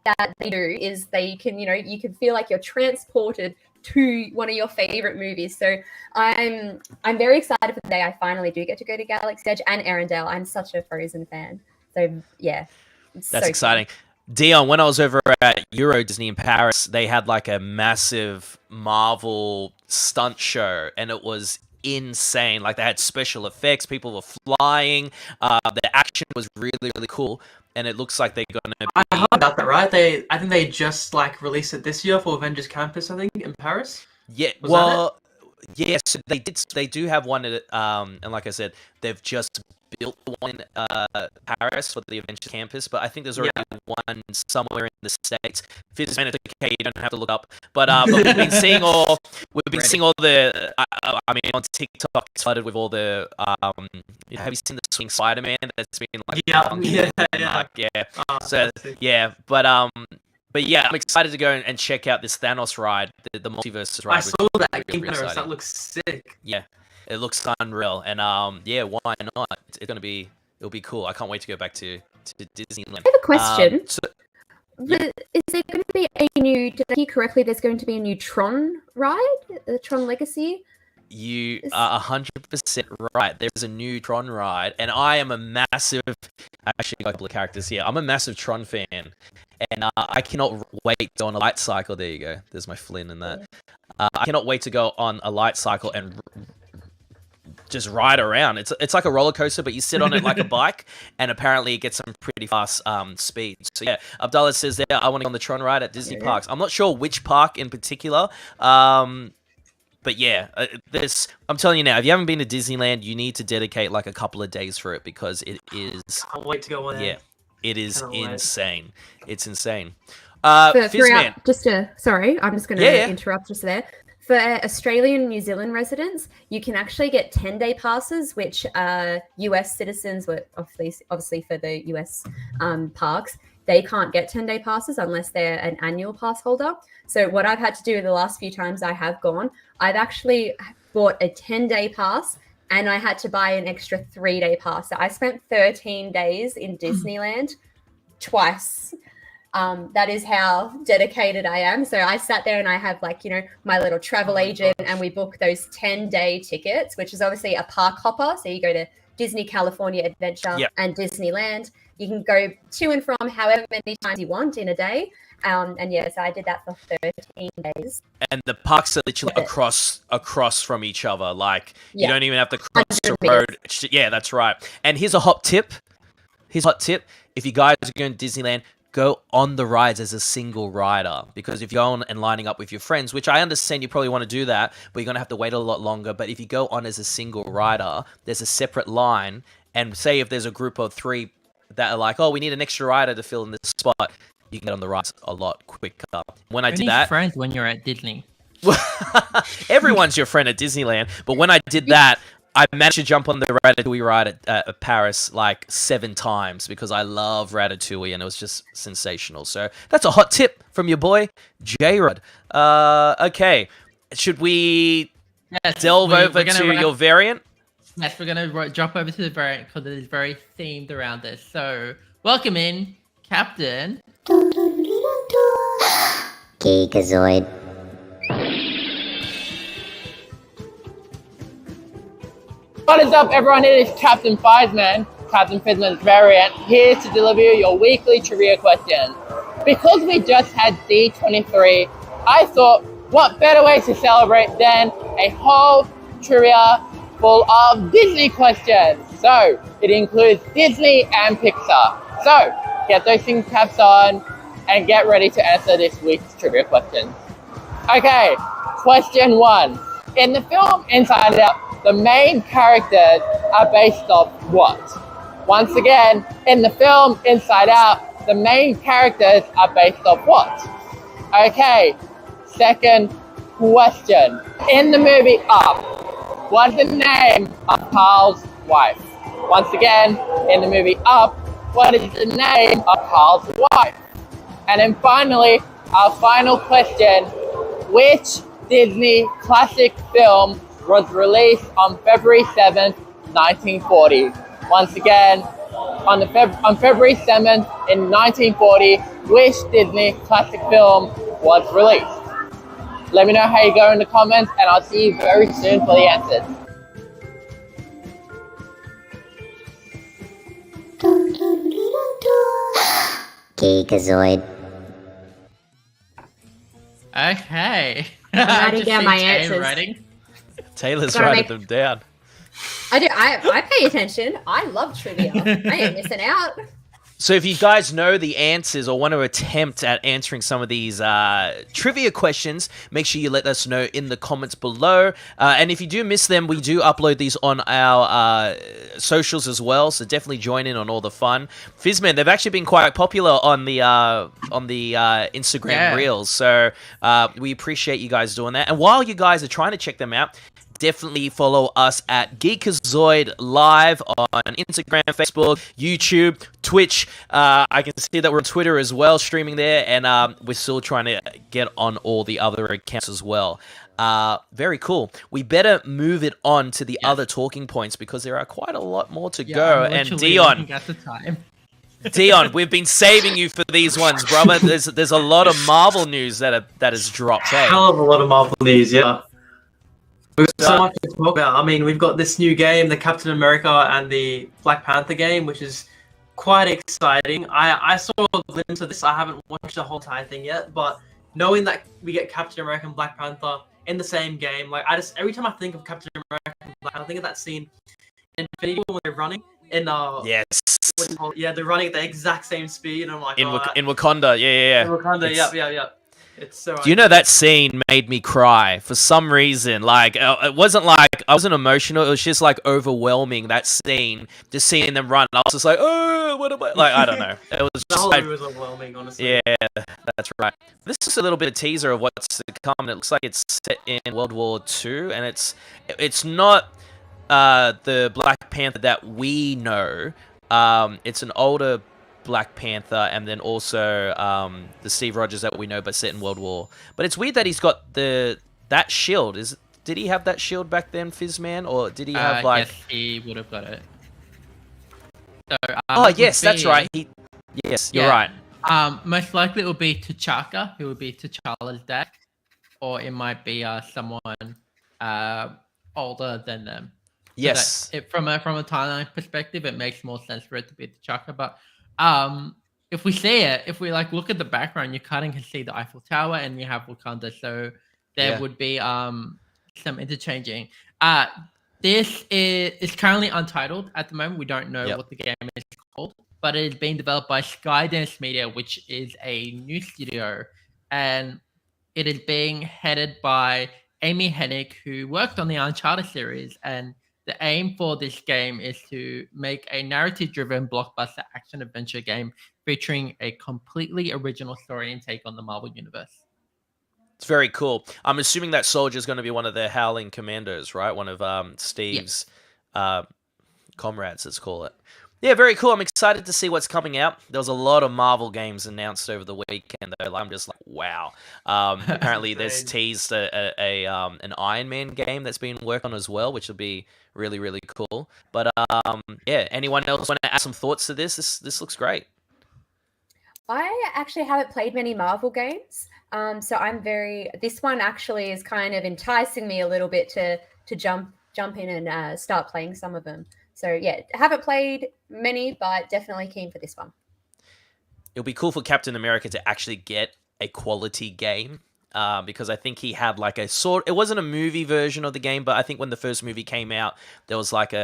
S3: that they do is you can feel like you're transported to one of your favorite movies. So I'm very excited for the day I finally do get to go to Galaxy's Edge and Arendelle. I'm such a Frozen fan. So yeah.
S5: That's so exciting. Fun. Dion, when I was over at Euro Disney in Paris, they had like a massive Marvel stunt show, and it was insane. Like, they had special effects, people were flying, the action was really, really cool, and it looks like they're gonna be...
S4: I heard about that, right? I think they just like released it this year for Avengers Campus, I think, in Paris.
S5: Yeah, yes, they do have one at and like I said, they've just built one in Paris for the Avengers Campus, but I think there's already one somewhere in the States. If it's okay, you don't have to look up. But we've been seeing all the I mean, on TikTok, it started with all the have you seen the Swing Spider-Man that's been like But yeah, I'm excited to go and check out this Thanos ride, the multiverse ride.
S4: I saw that game, that looks sick.
S5: Yeah, it looks unreal, and why not? It'll be cool. I can't wait to go back to Disneyland.
S3: I have a question. Is there going to be did I hear correctly, there's going to be a new Tron ride, the Tron Legacy?
S5: You are 100% right. There's a new Tron ride, and I am a massive. I actually got a couple of characters here. I'm a massive Tron fan, and I cannot wait to go on a light cycle. There you go. There's my Flynn in that. I cannot wait to go on a light cycle and just ride around. It's like a roller coaster, but you sit on it like a bike, and apparently it gets some pretty fast speeds. So yeah, Abdullah says there, I want to go on the Tron ride at Disney parks. I'm not sure which park in particular. But yeah, I'm telling you now, if you haven't been to Disneyland, you need to dedicate like a couple of days for it because it is.
S4: Can't wait to go on there.
S5: Yeah, it is insane. It's insane.
S3: Sorry, I'm just going to interrupt just there. For Australian and New Zealand residents, you can actually get 10-day passes, which US citizens were obviously for the US parks. They can't get 10-day passes unless they're an annual pass holder. So what I've had to do the last few times I have gone, I've actually bought a 10-day pass and I had to buy an extra 3-day pass. So I spent 13 days in Disneyland twice. That is how dedicated I am. So I sat there and I have my little travel agent and we book those 10-day tickets, which is obviously a park hopper. So you go to Disney California Adventure and Disneyland. You can go to and from however many times you want in a day. So I did that for 13 days.
S5: And the parks are literally across from each other. Like you don't even have to cross the road. Yeah, that's right. And here's a hot tip. If you guys are going to Disneyland, go on the rides as a single rider, because if you're on and lining up with your friends, which I understand you probably want to do that, but you're going to have to wait a lot longer. But if you go on as a single rider, there's a separate line. And say if there's a group of 3 that are like, oh, we need an extra rider to fill in this spot, you can get on the rides a lot quicker. When I did that,
S2: friends when you're at Disney.
S5: Everyone's your friend at Disneyland. But when I did that, I managed to jump on the Ratatouille ride at Paris like 7 times because I love Ratatouille and it was just sensational. So that's a hot tip from your boy, J-Rod. Okay, should we delve over to your variant?
S2: Yes, we're going to jump over to the variant because it is very themed around this. So welcome in, Captain.
S1: Geekazoid.
S6: What is up, everyone? It is Captain Fizeman, Captain Fizeman's variant, here to deliver you your weekly trivia questions. Because we just had D23, I thought, what better way to celebrate than a whole trivia full of Disney questions. So, it includes Disney and Pixar. So, get those things caps on and get ready to answer this week's trivia questions. Okay, question 1. In the film Inside Out, the main characters are based off what? Once again, in the film Inside Out, the main characters are based off what? Okay, second question. In the movie Up, what's the name of Carl's wife? Once again, in the movie Up, what is the name of Carl's wife? And then finally, our final question, which Disney classic film was released on February 7th, 1940? Once again, on February 7th in 1940, which Disney classic film was released? Let me know how you go in the comments, and I'll see you very soon for the answers.
S1: Geekazoid.
S2: Okay.
S3: I'm writing down my answers.
S5: Taylor's writing them down.
S3: I do. I pay attention. I love trivia. I ain't missing out.
S5: So if you guys know the answers or want to attempt at answering some of these trivia questions, make sure you let us know in the comments below. And if you do miss them, we do upload these on our socials as well. So definitely join in on all the fun. Fizzman, they've actually been quite popular on the Instagram Reels. So we appreciate you guys doing that. And while you guys are trying to check them out, definitely follow us at Geekazoid Live on Instagram, Facebook, YouTube, Twitch. I can see that we're on Twitter as well, streaming there, and we're still trying to get on all the other accounts as well. Very cool. We better move it on to the other talking points because there are quite a lot more to go. And Dion,
S2: at the time.
S5: Dion, we've been saving you for these ones, brother. There's a lot of Marvel news that has dropped. Hey?
S4: Hell of a lot of Marvel news, yeah. We've got so much to talk about. I mean, we've got this new game, the Captain America and the Black Panther game, which is quite exciting. I saw a glimpse of this. I haven't watched the whole entire thing yet, but knowing that we get Captain America and Black Panther in the same game, like every time I think of Captain America and Black Panther, I think of that scene in Infinity War when they're running in
S5: Yes.
S4: yeah, they're running at the exact same speed, and I'm like,
S5: In Wakanda, yeah.
S4: in Wakanda,
S5: It's-
S4: yeah. It's so.
S5: Do you know that scene made me cry for some reason? Like, it wasn't like I wasn't emotional. It was just like overwhelming, that scene, just seeing them run. I was just like, oh, what am I? Like, I don't know. It was
S4: The
S5: just
S4: whole
S5: like,
S4: movie was overwhelming, honestly.
S5: yeah, that's right. This is a little bit of teaser of what's to come. And it looks like it's set in World War II, and it's not the Black Panther that we know. It's an older Black Panther, and then also the Steve Rogers that we know, but set in World War. But it's weird that he's got that shield. Did he have that shield back then, Fizzman, or did he have like?
S2: Yes, he would have got it. So,
S5: Oh
S2: it
S5: yes,
S2: would
S5: that's
S2: be-
S5: right. Yes, you're
S2: Yeah.
S5: right.
S2: Most likely it will be T'Chaka, who would be T'Challa's dad, or it might be someone older than them. So
S5: Yes.
S2: that from a timeline perspective, it makes more sense for it to be T'Chaka. But if we see it, if we like look at the background, you kind of can see the Eiffel Tower, and you have Wakanda, so there
S5: Yeah.
S2: would be some interchanging. This is currently untitled at the moment. We don't know
S5: Yep.
S2: what the game is called, but it is being developed by Skydance Media, which is a new studio, and it is being headed by Amy Hennig, who worked on the Uncharted series. And the aim for this game is to make a narrative-driven blockbuster action-adventure game featuring a completely original story and take on the Marvel Universe.
S5: It's very cool. I'm assuming that soldier is going to be one of the Howling Commandos, right? One of Steve's comrades, let's call it. Yeah, very cool. I'm excited to see what's coming out. There was a lot of Marvel games announced over the weekend, though. I'm just like, wow. Apparently, there's teased an Iron Man game that's being worked on as well, which will be really, really cool. But yeah, anyone else want to add some thoughts to this? This looks great.
S3: I actually haven't played many Marvel games, so this one actually is kind of enticing me a little bit to jump in and start playing some of them. So yeah, haven't played many, but definitely keen for this one.
S5: It'll be cool for Captain America to actually get a quality game. Because I think he had like it wasn't a movie version of the game, but I think when the first movie came out, there was like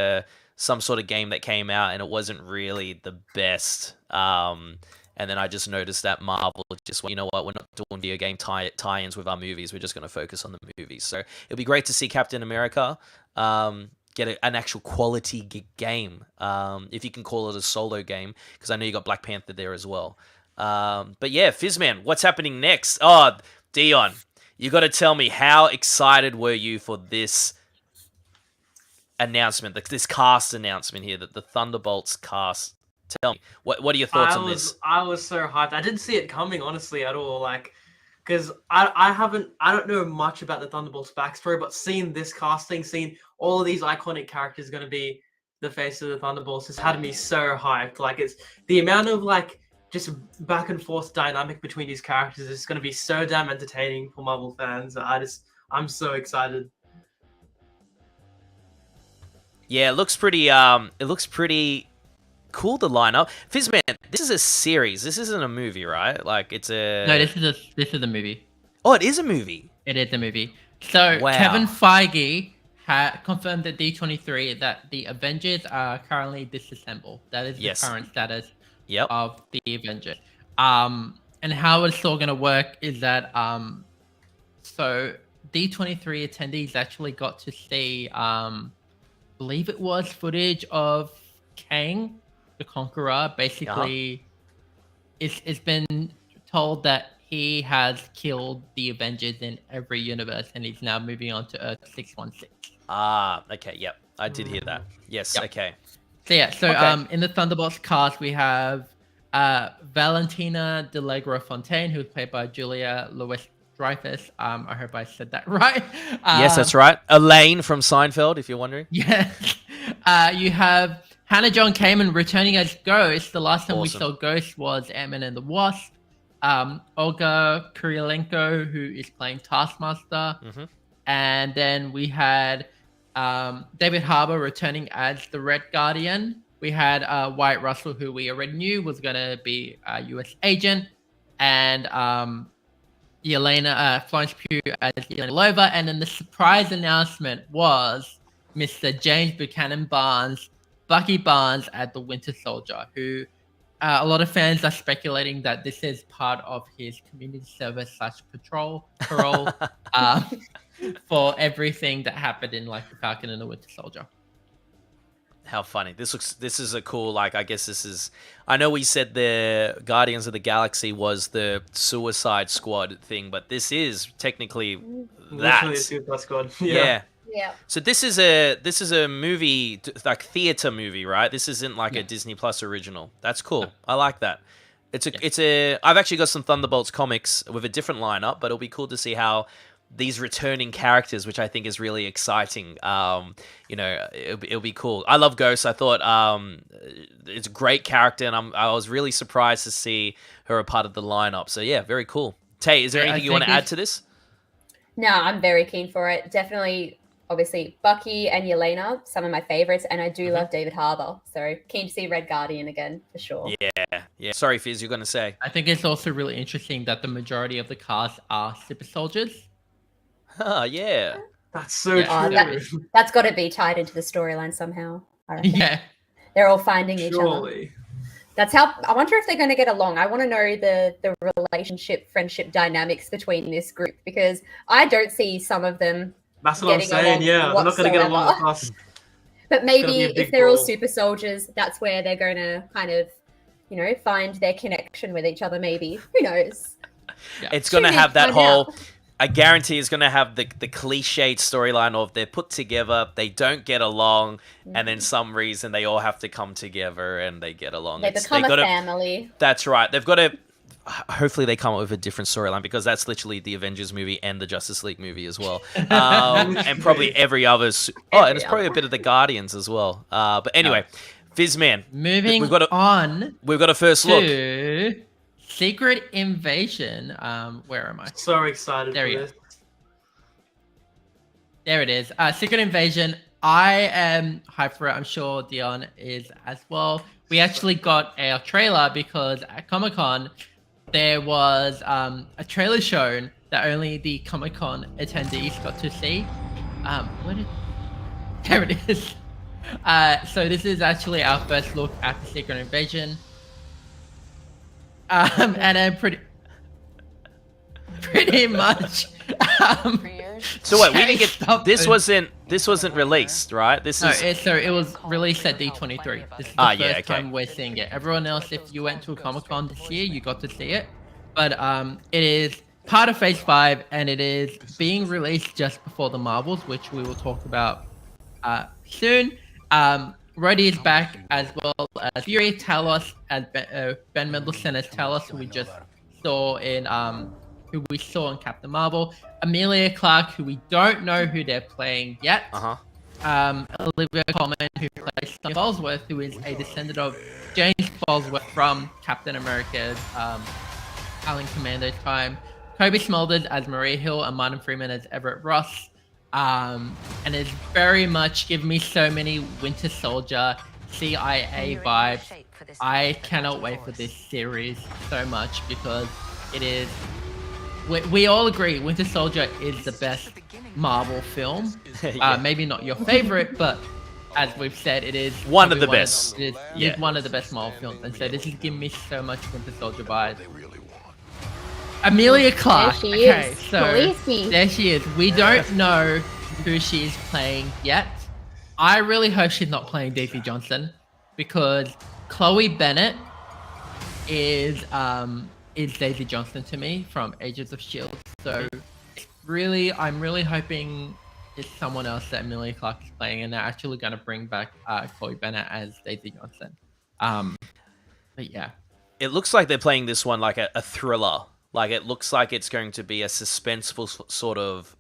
S5: some sort of game that came out, and it wasn't really the best. And then I just noticed that Marvel just went, you know what, we're not doing video game tie-ins with our movies. We're just going to focus on the movies. So it'll be great to see Captain America get an actual quality game, if you can call it a solo game, because I know you got Black Panther there as well. But yeah, Fizzman, what's happening next? Oh, Dion, you got to tell me, how excited were you for this announcement, this cast announcement here, that the Thunderbolts cast? Tell me, what are your thoughts on this?
S4: I was so hyped. I didn't see it coming, honestly, at all. Like, because I don't know much about the Thunderbolts backstory, but seeing this casting, seeing all of these iconic characters going to be the face of the Thunderbolts, has had me so hyped. Like, it's the amount of like just back and forth dynamic between these characters is going to be so damn entertaining for Marvel fans. I'm so excited.
S5: Yeah, it looks pretty cool, the lineup. Fizzman, this is a series. This isn't a movie, right? Like, it's a...
S2: No, this is a movie.
S5: Oh, it is a movie.
S2: It is a movie. So
S5: Wow.
S2: Kevin Feige confirmed at D23 that the Avengers are currently disassembled. That is the current status of the Avengers. And how it's all going to work is that so D23 attendees actually got to see believe it was footage of Kang the Conqueror. Basically, it's been told that he has killed the Avengers in every universe, and he's now moving on to Earth 616.
S5: Ah, okay, yep. I did hear that. Yes,
S2: Yep.
S5: okay.
S2: So yeah, in the Thunderbolts cast, we have Valentina Delagro Fontaine, who's played by Julia Louis-Dreyfus. I hope I said that right.
S5: Yes, that's right. Elaine from Seinfeld, if you're wondering.
S2: Yeah. You have Hannah John Kamen returning as Ghost. The last time we saw Ghost was Ant-Man and the Wasp. Olga Kurylenko, who is playing Taskmaster. and then we had David Harbour returning as the Red Guardian. We had Wyatt Russell, who we already knew was going to be a U.S. agent, and Florence Pugh as Yelena Lova. And then the surprise announcement was Mr. James Buchanan Barnes, Bucky Barnes as the Winter Soldier, who a lot of fans are speculating that this is part of his community service / parole for everything that happened in like the Falcon and the Winter Soldier.
S5: How funny. This is a cool, like, I guess this is, I know we said the Guardians of the Galaxy was the Suicide Squad thing, but this is technically that.
S4: Literally a Suicide Squad.
S5: Yeah.
S3: Yeah.
S5: So this is a movie, like theater movie, right? This isn't like a Disney Plus original. That's cool. I like that. I've actually got some Thunderbolts comics with a different lineup, but it'll be cool to see how these returning characters, which I think is really exciting. It'll be cool. I love Ghost. I thought it's a great character, and I was really surprised to see her a part of the lineup. So yeah, very cool. Tay, is there anything you want to add to this?
S3: No, I'm very keen for it. Definitely, obviously, Bucky and Yelena, some of my favorites, and I do love David Harbour. So keen to see Red Guardian again, for sure.
S5: Yeah. Sorry, Fizz, you're going to say.
S2: I think it's also really interesting that the majority of the cast are super soldiers.
S5: Oh, yeah.
S4: That's so true.
S3: That's got to be tied into the storyline somehow. I reckon.
S2: Yeah.
S3: They're all finding each other.
S4: Surely.
S3: That's how. I wonder if they're going to get along. I want to know the relationship, friendship dynamics between this group, because I don't see some of them.
S4: That's what I'm saying. Yeah, they're not going to get along with us.
S3: But maybe if they're all
S4: brawl.
S3: super soldiers, that's where they're going to kind of, find their connection with each other. Maybe, who knows?
S5: Yeah. It's going to have that whole. I guarantee it's going to have the cliched storyline of they're put together, they don't get along, and then some reason they all have to come together and they get along.
S3: They become a family.
S5: That's right. They've got to. Hopefully they come up with a different storyline, because that's literally the Avengers movie and the Justice League movie as well, and probably every other. And it's probably a bit of the Guardians as well. But anyway, Fizzman,
S2: Moving on.
S5: We've got a first look.
S2: Secret Invasion. Where am I?
S4: So excited
S2: There
S4: for
S2: you
S4: this.
S2: go. There it is. Secret Invasion. I am hyped for it. I'm sure Dion is as well. We actually got a trailer because at Comic-Con, there was a trailer shown that only the Comic-Con attendees got to see. There it is. So this is actually our first look at the Secret Invasion. And I'm pretty much.
S5: So wait, we didn't get this. Wasn't released, right?
S2: It was released at D23. This is the first time we're seeing it. Everyone else, if you went to a Comic-Con this year, you got to see it. But it is part of Phase 5, and it is being released just before the Marvels, which we will talk about soon. Rhodey is back, as well as Fury, Talos, and Ben Mendelsohn as Talos, who we just saw in Captain Marvel. Emilia Clarke, who we don't know who they're playing yet. Olivia Colman, who plays Sonya Falsworth, who is a descendant of James Falsworth from Captain America's Alien Commando time. Kobe Smulders as Maria Hill, and Martin Freeman as Everett Ross. And it's very much given me so many Winter Soldier CIA vibes. I cannot wait for this series so much, because it is. We all agree Winter Soldier is the best Marvel film. Maybe not your favorite, but as we've said, it is
S5: one of the best.
S2: It is one of the best Marvel films, and so this is giving me so much Winter Soldier vibes. Emilia Clarke.
S3: There
S2: she is. We don't know who she is playing yet. I really hope she's not playing Daisy Johnson, because Chloe Bennett is Daisy Johnson to me from Agents of S.H.I.E.L.D. So I'm really hoping it's someone else that Emilia Clarke is playing, and they're actually going to bring back Chloe Bennett as Daisy Johnson. But yeah.
S5: It looks like they're playing this one like a thriller. Like, it looks like it's going to be a suspenseful sort of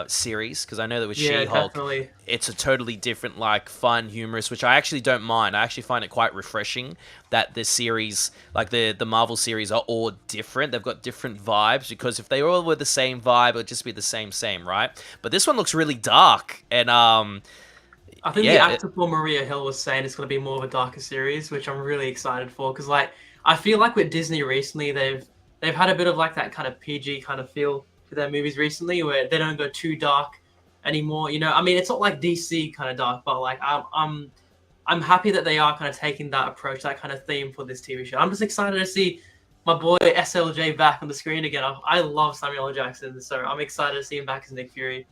S5: series, because I know that with
S4: Yeah,
S5: She-Hulk,
S4: definitely.
S5: it's a totally different, like, fun, humorous, which I actually don't mind. I actually find it quite refreshing that the series, like the Marvel series, are all different. They've got different vibes, because if they all were the same vibe, it would just be the same, right? But this one looks really dark, and
S4: I think the
S5: yeah,
S4: actor for Maria Hill was saying it's going to be more of a darker series, which I'm really excited for. Because like I feel like with Disney recently, they've had a bit of like that kind of PG kind of feel for their movies recently, where they don't go too dark anymore. You know, I mean, it's not like DC kind of dark, but like I'm happy that they are kind of taking that approach, that kind of theme for this TV show. I'm just excited to see my boy SLJ back on the screen again. I love Samuel L. Jackson, so I'm excited to see him back as Nick Fury.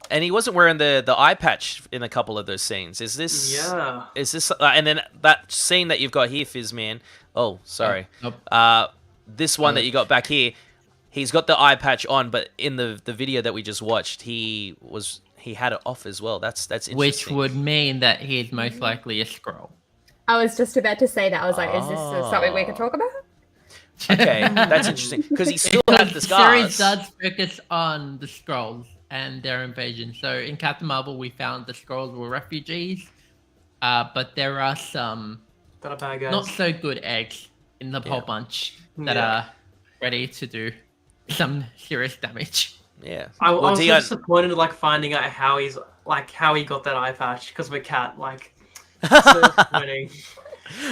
S5: and he wasn't wearing the eye patch in a couple of those scenes. Is this?
S4: Yeah.
S5: Is this? And then that scene that you've got here, Fizzman. Oh, sorry.
S2: Nope.
S5: This one that you got back here, he's got the eye patch on, but in the video that we just watched, he had it off as well. That's interesting.
S2: Which would mean that he is most likely a Skrull.
S3: I was just about to say that. I was like, is this something we could talk about?
S5: Okay, that's interesting, because he still has the
S2: The
S5: scars.
S2: series does focus on the Skrulls and their invasion. So in Captain Marvel, we found the Skrulls were refugees, but there are some
S4: That are bad guys.
S2: not so good eggs in the whole bunch that
S4: Yeah.
S2: are ready to do some serious damage.
S5: Yeah.
S4: I
S5: Well,
S4: was so
S5: Dion-
S4: disappointed, like finding out how he got that eye patch because of a cat. Like, so disappointing.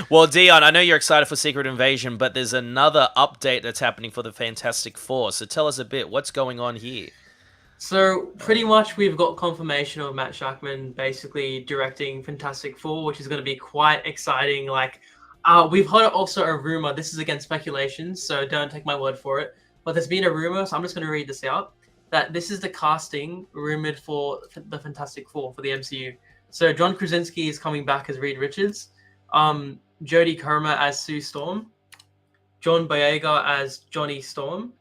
S5: Well, Dion, I know you're excited for Secret Invasion, but there's another update that's happening for the Fantastic Four. So tell us a bit. What's going on here?
S4: So pretty much we've got confirmation of Matt Shakman basically directing Fantastic Four, which is going to be quite exciting. Like, we've heard also a rumor. This is again speculation, so don't take my word for it. But there's been a rumor, so I'm just going to read this out, that this is the casting rumored for the Fantastic Four for the MCU. So John Krasinski is coming back as Reed Richards, Jodie Comer as Sue Storm, John Boyega as Johnny Storm,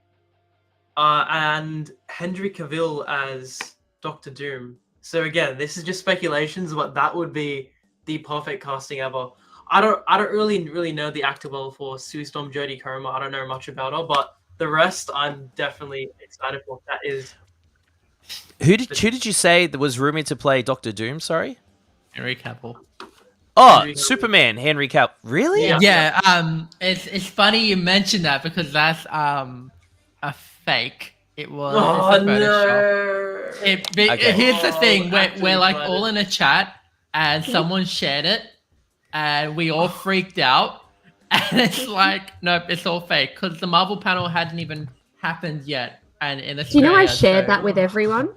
S4: and Henry Cavill as Doctor Doom. So again, this is just speculations, but that would be the perfect casting ever. I don't really know the actor well for Sue Storm, Jodie Comer. I don't know much about her, but the rest I'm definitely excited for. That is
S5: Who did you say that was rumored to play Doctor Doom? Sorry.
S2: Henry Cavill.
S5: Oh,
S4: Henry Cavill.
S5: Superman, Henry Cavill. Really?
S4: Yeah.
S2: Yeah, it's funny you mentioned that because that's a fake. It was
S4: oh
S2: it's a Photoshop.
S4: no.
S5: Okay.
S2: Here's the thing:
S4: actually
S2: we're like
S4: tried
S2: all
S4: it.
S2: in a chat, and someone shared it, and we all freaked out. And it's like, nope, it's all fake because the Marvel panel hadn't even happened yet. And in
S3: Do you know I
S2: Australia,
S3: shared
S2: so-
S3: that with everyone?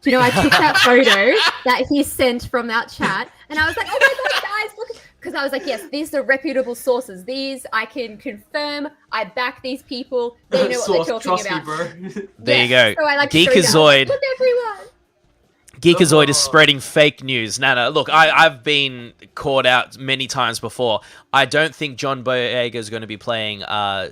S3: Do you know I took that photo that he sent from that chat, and I was like, "Oh my god, guys, look!" Because I was like, "Yes, these are reputable sources. These I can confirm. I back these people. They know what
S4: Source,
S3: they're talking
S4: trust
S3: about."
S4: me, bro.
S5: There you
S3: Yes.
S5: go.
S3: So I like showed that. I was
S5: Geekazoid.
S3: like, look, everyone.
S5: Geekazoid is
S4: Oh.
S5: spreading fake news. No, look, I've been caught out many times before. I don't think John Boyega is going to be playing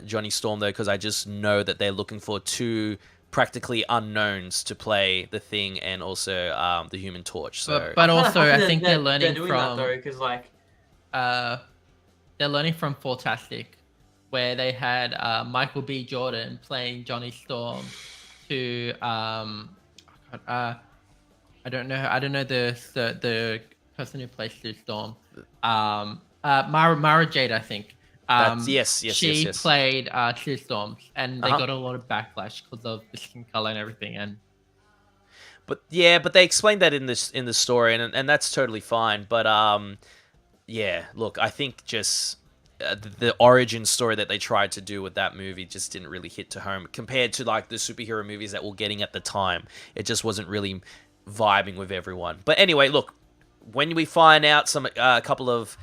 S5: Johnny Storm, though, because I just know that they're looking for two practically unknowns to play the Thing and also the Human Torch. So,
S2: But also, I
S4: They're-
S2: think they're learning
S4: doing that
S2: from
S4: though, because like
S2: they're learning from Fantastic, where they had Michael B. Jordan playing Johnny Storm to I don't know the person who plays Sue Storm. Mara Jade, I think.
S5: yes.
S2: She played Sue Storm, and they
S5: Uh-huh.
S2: got a lot of backlash because of the skin color and everything. And
S5: But they explained that in the story, and that's totally fine. But yeah, look, I think just the origin story that they tried to do with that movie just didn't really hit to home compared to like the superhero movies that we're getting at the time. It just wasn't really vibing with everyone. But anyway, look, when we find out a couple of,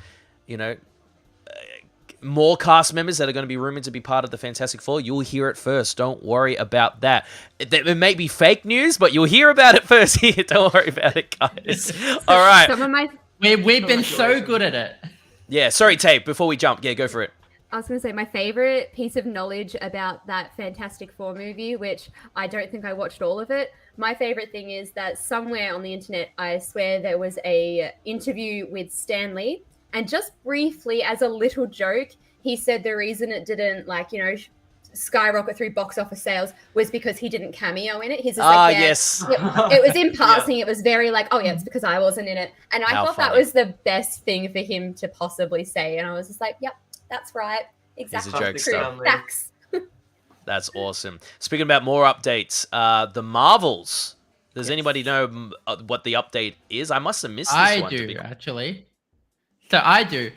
S5: more cast members that are going to be rumored to be part of the Fantastic Four, you'll hear it first. Don't worry about that. It may be fake news, but you'll hear about it first here. Don't worry about it, guys. All right.
S3: Some of my
S2: we've been so good at it.
S5: Yeah, sorry, Tape. Before we jump, go for it.
S3: I was going to say my favorite piece of knowledge about that Fantastic Four movie, which I don't think I watched all of it. My favorite thing is that somewhere on the internet, I swear there was a interview with Stan Lee, and just briefly, as a little joke, he said the reason it didn't skyrocket through box office sales was because he didn't cameo in it. He's just like, yeah,
S5: yes.
S3: it was in passing. It was very like, oh yeah, it's because I wasn't in it. And I
S5: How
S3: thought
S5: funny.
S3: that was the best thing for him to possibly say. And I was just like, yep, that's right. Exactly.
S5: jokester.
S3: True. Facts.
S5: That's awesome. Speaking about more updates, the Marvels. Does anybody know what the update is? I must have missed this
S2: I
S5: one.
S2: do, actually. So I do.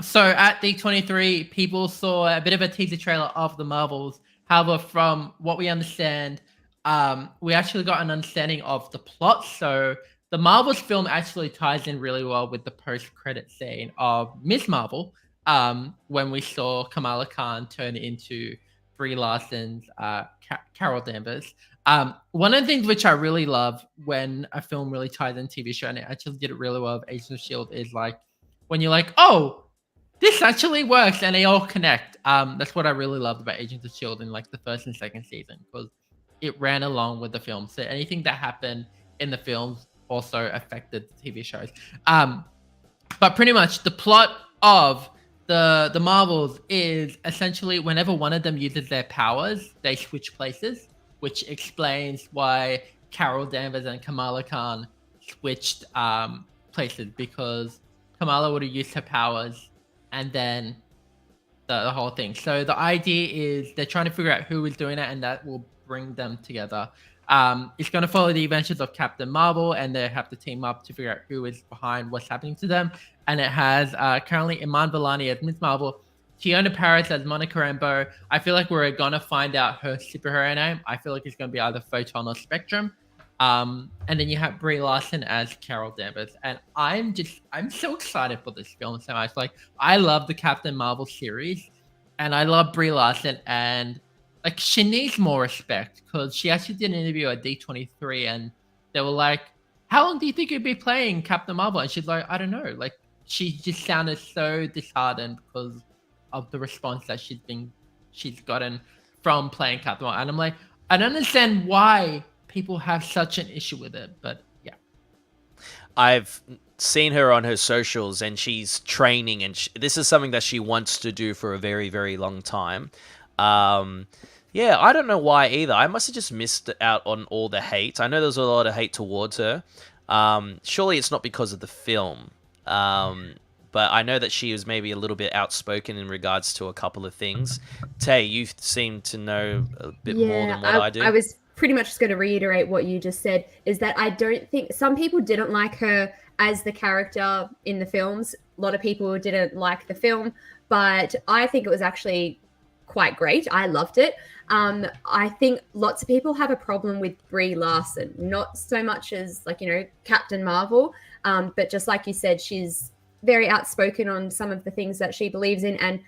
S2: So at D23, people saw a bit of a teaser trailer of the Marvels. However, from what we understand, we actually got an understanding of the plot. So the Marvels film actually ties in really well with the post-credit scene of Ms. Marvel, when we saw Kamala Khan turn into Brie Larson's Carol Danvers. One of the things which I really love when a film really ties in TV show, and it actually did it really well with Agents of S.H.I.E.L.D., is like when you're like, oh, this actually works, and they all connect. That's what I really loved about Agents of S.H.I.E.L.D. in like the first and second season, because it ran along with the film. So anything that happened in the films also affected the TV shows. But pretty much the plot of the Marvels is essentially whenever one of them uses their powers, they switch places, which explains why Carol Danvers and Kamala Khan switched places, because Kamala would have used her powers and then the whole thing. So the idea is they're trying to figure out who is doing it, and that will bring them together. It's going to follow the adventures of Captain Marvel, and they have to team up to figure out who is behind what's happening to them. And it has currently Iman Vellani as Ms. Marvel, Tiona Paris as Monica Rambeau. I feel like we're going to find out her superhero name. I feel like it's going to be either Photon or Spectrum. And then you have Brie Larson as Carol Danvers. And I'm so excited for this film so much. Like, I love the Captain Marvel series, and I love Brie Larson, and like, she needs more respect, because she actually did an interview at D23, and they were like, how long do you think you'd be playing Captain Marvel? And she's like, I don't know. Like, she just sounded so disheartened because of the response that she's gotten from playing Captain Marvel. And I'm like, I don't understand why people have such an issue with it, but yeah.
S5: I've seen her on her socials, and she's training, and this is something that she wants to do for a very, very long time. Yeah, I don't know why either. I must have just missed out on all the hate. I know there was a lot of hate towards her. Surely it's not because of the film. But I know that she was maybe a little bit outspoken in regards to a couple of things. Tay, you seem to know a bit more than what I do.
S3: I was pretty much just going to reiterate what you just said, is that I don't think some people didn't like her as the character in the films. A lot of people didn't like the film, but I think it was actually quite great. I loved it. I think lots of people have a problem with Brie Larson, not so much as like, Captain Marvel, but just like you said, she's very outspoken on some of the things that she believes in. And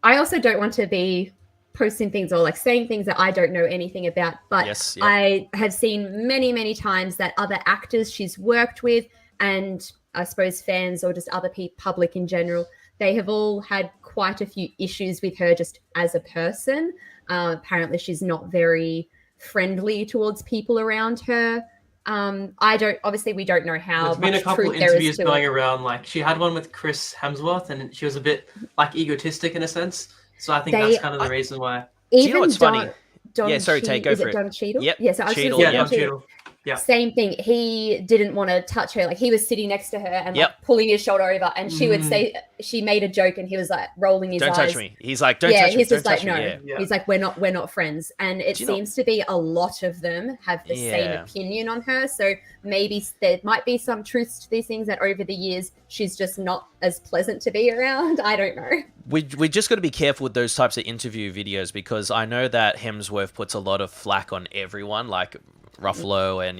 S3: I also don't want to be posting things or like saying things that I don't know anything about, but
S5: Yes, yeah.
S3: I have seen many, many times that other actors she's worked with, and I suppose fans or just other public in general, they have all had quite a few issues with her just as a person. Apparently she's not very friendly towards people around her. Obviously we don't know how
S4: There's been a
S3: much
S4: couple
S3: truth there is
S4: interviews
S3: to
S4: going
S3: it.
S4: around. Like, she had one with Chris Hemsworth, and she was a bit like egotistic in a sense. So I think that's kind of the reason why.
S3: Even
S5: you know what's funny?
S3: Don
S5: Yeah, sorry, Tay, go
S3: is
S5: for
S3: it
S5: it.
S3: Don Cheadle?
S5: Yep,
S3: Yeah, so I was
S5: Cheadle,
S3: just
S4: Yeah,
S3: Don
S4: Don
S3: Cheadle.
S4: Cheadle. Yeah.
S3: Same thing. He didn't want to touch her. Like, he was sitting next to her and
S5: Yep.
S3: like pulling his shoulder over, and she would say, she made a joke, and he was like rolling his
S5: Don't
S3: eyes.
S5: touch me. He's like, don't touch me.
S3: He's just
S5: Don't
S3: like,
S5: touch
S3: no.
S5: me. Yeah.
S4: Yeah.
S3: He's like, we're not friends. And it
S5: Do you know-
S3: seems to be a lot of them have the same
S5: Yeah.
S3: opinion on her. So maybe there might be some truths to these things, that over the years she's just not as pleasant to be around. I don't know.
S5: We just got to be careful with those types of interview videos, because I know that Hemsworth puts a lot of flack on everyone, like Ruffalo and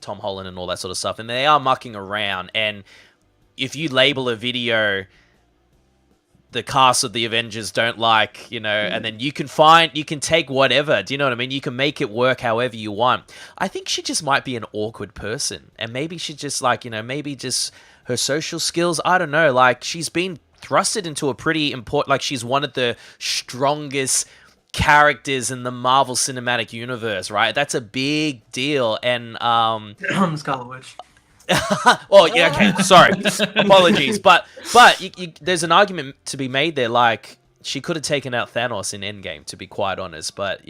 S5: Tom Holland and all that sort of stuff, and they are mucking around. And if you label a video the cast of the Avengers don't like, and then you can take whatever, do you know what I mean? You can make it work however you want. I think she just might be an awkward person, and maybe she just maybe just her social skills, I don't know, like she's been thrusted into a pretty important, like she's one of the strongest characters in the Marvel Cinematic Universe, right? That's a big deal. And
S4: Scarlet Witch.
S5: well, yeah, okay, sorry, apologies, but there's an argument to be made there. Like, she could have taken out Thanos in Endgame, to be quite honest. But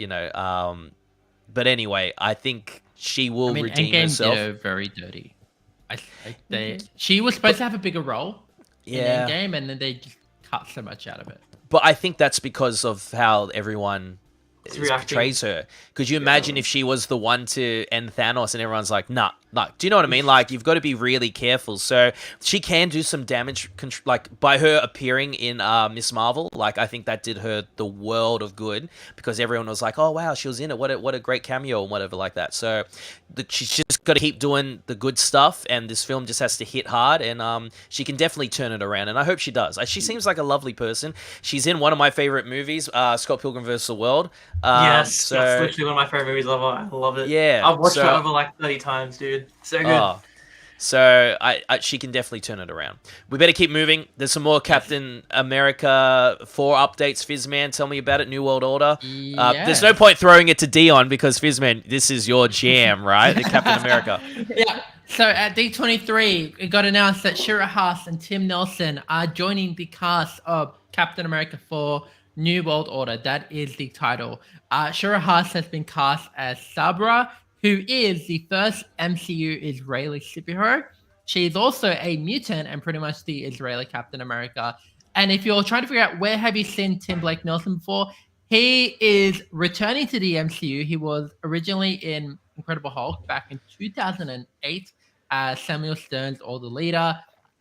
S5: but anyway, I think she will redeem
S2: Endgame
S5: herself.
S2: did her very dirty. She was supposed to have a bigger role in Endgame, and then they just cut so much out of it.
S5: But I think that's because of how everyone portrays her. Could you imagine if she was the one to end Thanos and everyone's like, nah. Do you know what I mean? Like, you've got to be really careful. So she can do some damage, like, by her appearing in Miss Marvel. Like, I think that did her the world of good because everyone was like, oh, wow, she was in it. What a great cameo and whatever like that. So she's just got to keep doing the good stuff, and this film just has to hit hard, and she can definitely turn it around, and I hope she does. She seems like a lovely person. She's in one of my favorite movies, Scott Pilgrim vs. the World.
S4: Yes, that's literally one of my favorite movies ever. I love it.
S5: Yeah.
S4: I've watched it over like 30 times, dude. So good.
S5: So she can definitely turn it around. We better keep moving. There's some more Captain America 4 updates. Fizzman, tell me about it. New World Order. There's no point throwing it to Dion because Fizzman, this is your jam, right? The Captain America.
S2: Yeah. So at D23, it got announced that Shira Haas and Tim Nelson are joining the cast of Captain America 4 New World Order. That is the title. Shira Haas has been cast as Sabra, who is the first MCU Israeli superhero. She is also a mutant and pretty much the Israeli Captain America. And if you're trying to figure out where have you seen Tim Blake Nelson before, he is returning to the MCU. He was originally in Incredible Hulk back in 2008 as Samuel Stern's older leader.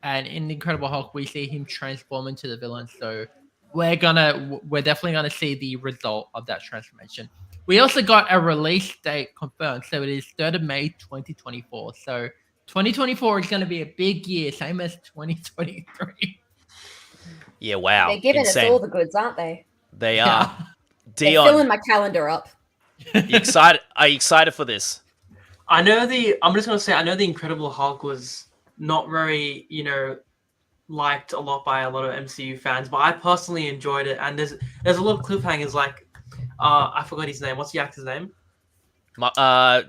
S2: And in Incredible Hulk, we see him transform into the villain. So we're definitely gonna see the result of that transformation. We also got a release date confirmed, so it is 3rd of May 2024. So 2024 is going to be a big year, same as 2023.
S5: Yeah, wow.
S3: They're giving
S5: Insane.
S3: us all the goods, aren't they?
S5: They are.
S3: They're
S5: Dion,
S3: filling my calendar up.
S5: Are you excited for this?
S4: I'm just gonna say, I know the Incredible Hulk was not very, liked a lot by a lot of MCU fans, but I personally enjoyed it. And there's a lot of cliffhangers, like I forgot his name. What's the actor's name?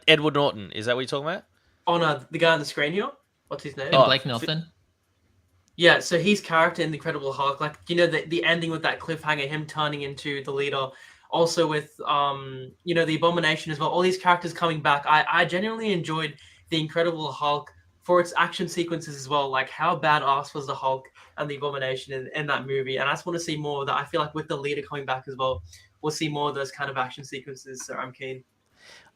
S5: Edward Norton. Is that what you're talking about?
S4: Oh no, the guy on the screen here. What's his name?
S2: Blake Nelson.
S4: Yeah, so his character in the Incredible Hulk, like the ending with that cliffhanger, him turning into the leader. Also with the Abomination as well. All these characters coming back. I genuinely enjoyed the Incredible Hulk for its action sequences as well. Like how badass was the Hulk and the Abomination in that movie. And I just want to see more of that. I feel like with the leader coming back as well, we'll see more of those kind of action sequences. So I'm keen.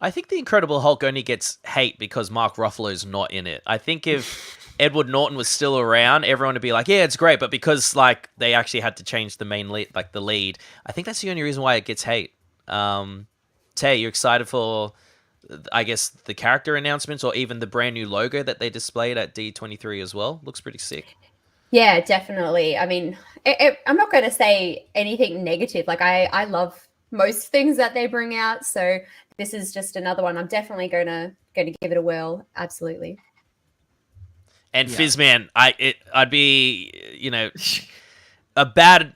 S5: I think the Incredible Hulk only gets hate because Mark Ruffalo's not in it. I think if Edward Norton was still around, everyone would be like, yeah, it's great. But because like they actually had to change the main lead, like the lead, I think that's the only reason why it gets hate. Tay, you're excited for, I guess, the character announcements or even the brand new logo that they displayed at D23 as well? Looks pretty sick.
S3: Yeah, definitely. I mean, I'm not going to say anything negative. Like I love most things that they bring out. So this is just another one. I'm definitely going to give it a whirl. Absolutely.
S5: And Fizzman, I'd be, a bad,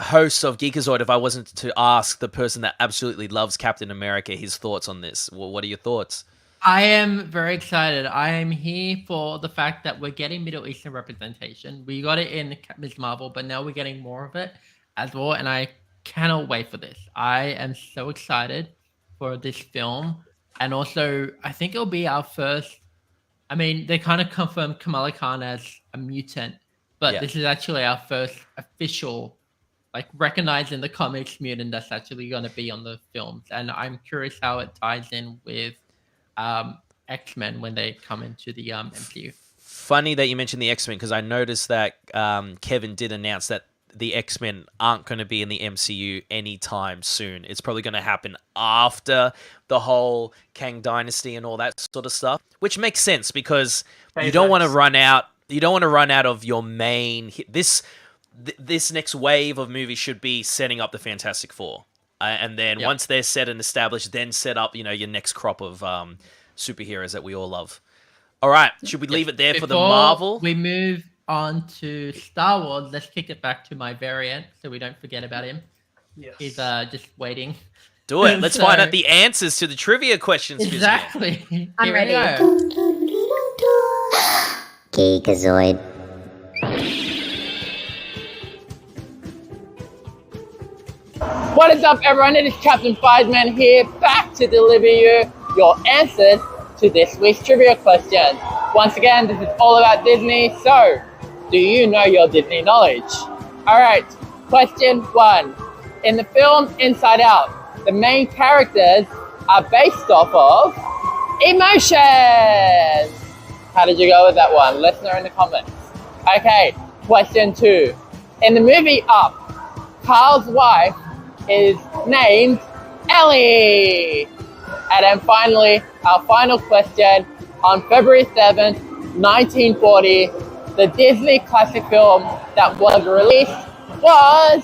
S5: host of Geekazoid if I wasn't to ask the person that absolutely loves Captain America his thoughts on this. Well, what are your thoughts?
S2: I am very excited. I am here for the fact that we're getting Middle Eastern representation. We got it in Ms. Marvel, but now we're getting more of it as well, and I cannot wait for this. I am so excited for this film, and also I think it'll be our first. I mean, they kind of confirmed Kamala Khan as a mutant, but this is actually our first official, like, recognized in the comics mutant that's actually going to be on the films, and I'm curious how it ties in with X-Men when they come into the MCU.
S5: Funny that you mentioned the X-Men because I noticed that Kevin did announce that the X-Men aren't going to be in the MCU anytime soon. It's probably going to happen after the whole Kang Dynasty and all that sort of stuff, which makes sense because you don't want to run out. You don't want to run out of your main. This next wave of movies should be setting up the Fantastic Four. And then once they're set and established, then set up, your next crop of superheroes that we all love. All right, should we leave it there for the Marvel?
S2: We move on to Star Wars. Let's kick it back to my variant so we don't forget about him.
S4: Yes.
S2: He's just waiting.
S5: Do it. Let's find out the answers to the trivia questions.
S2: Exactly.
S3: I'm ready.
S1: Geekazoid.
S6: What is up, everyone? It is Captain Fiveman here, back to deliver you your answers to this week's trivia questions. Once again, this is all about Disney, so do you know your Disney knowledge? Alright, question 1. In the film Inside Out, the main characters are based off of emotions. How did you go with that one? Let us know in the comments. Okay, question 2. In the movie Up, Carl's wife is named Ellie. And then finally, our final question. On February 7th, 1940, the Disney classic film that was released was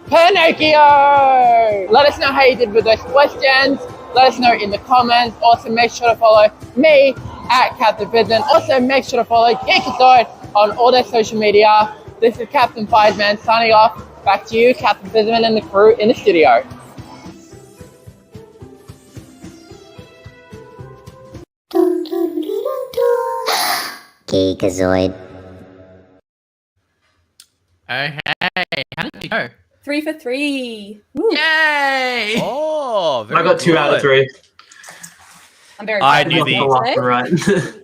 S6: Pinocchio. Let us know how you did with those questions. Let us know in the comments. Also, make sure to follow me at Captain Fidman. Also, make sure to follow Geekazoid on all their social media. This is Captain Fiveman signing off. Back to you, Captain Fidman and the crew in the studio.
S1: Geekazoid.
S2: Okay, how did you go?
S3: 3 for 3. Woo.
S2: Yay!
S5: Oh, very
S4: I got 2 out of
S5: good.
S4: 3.
S3: I'm very
S5: I
S3: proud
S5: knew
S3: of
S5: the-
S3: myself
S4: Left and
S3: today.
S4: right.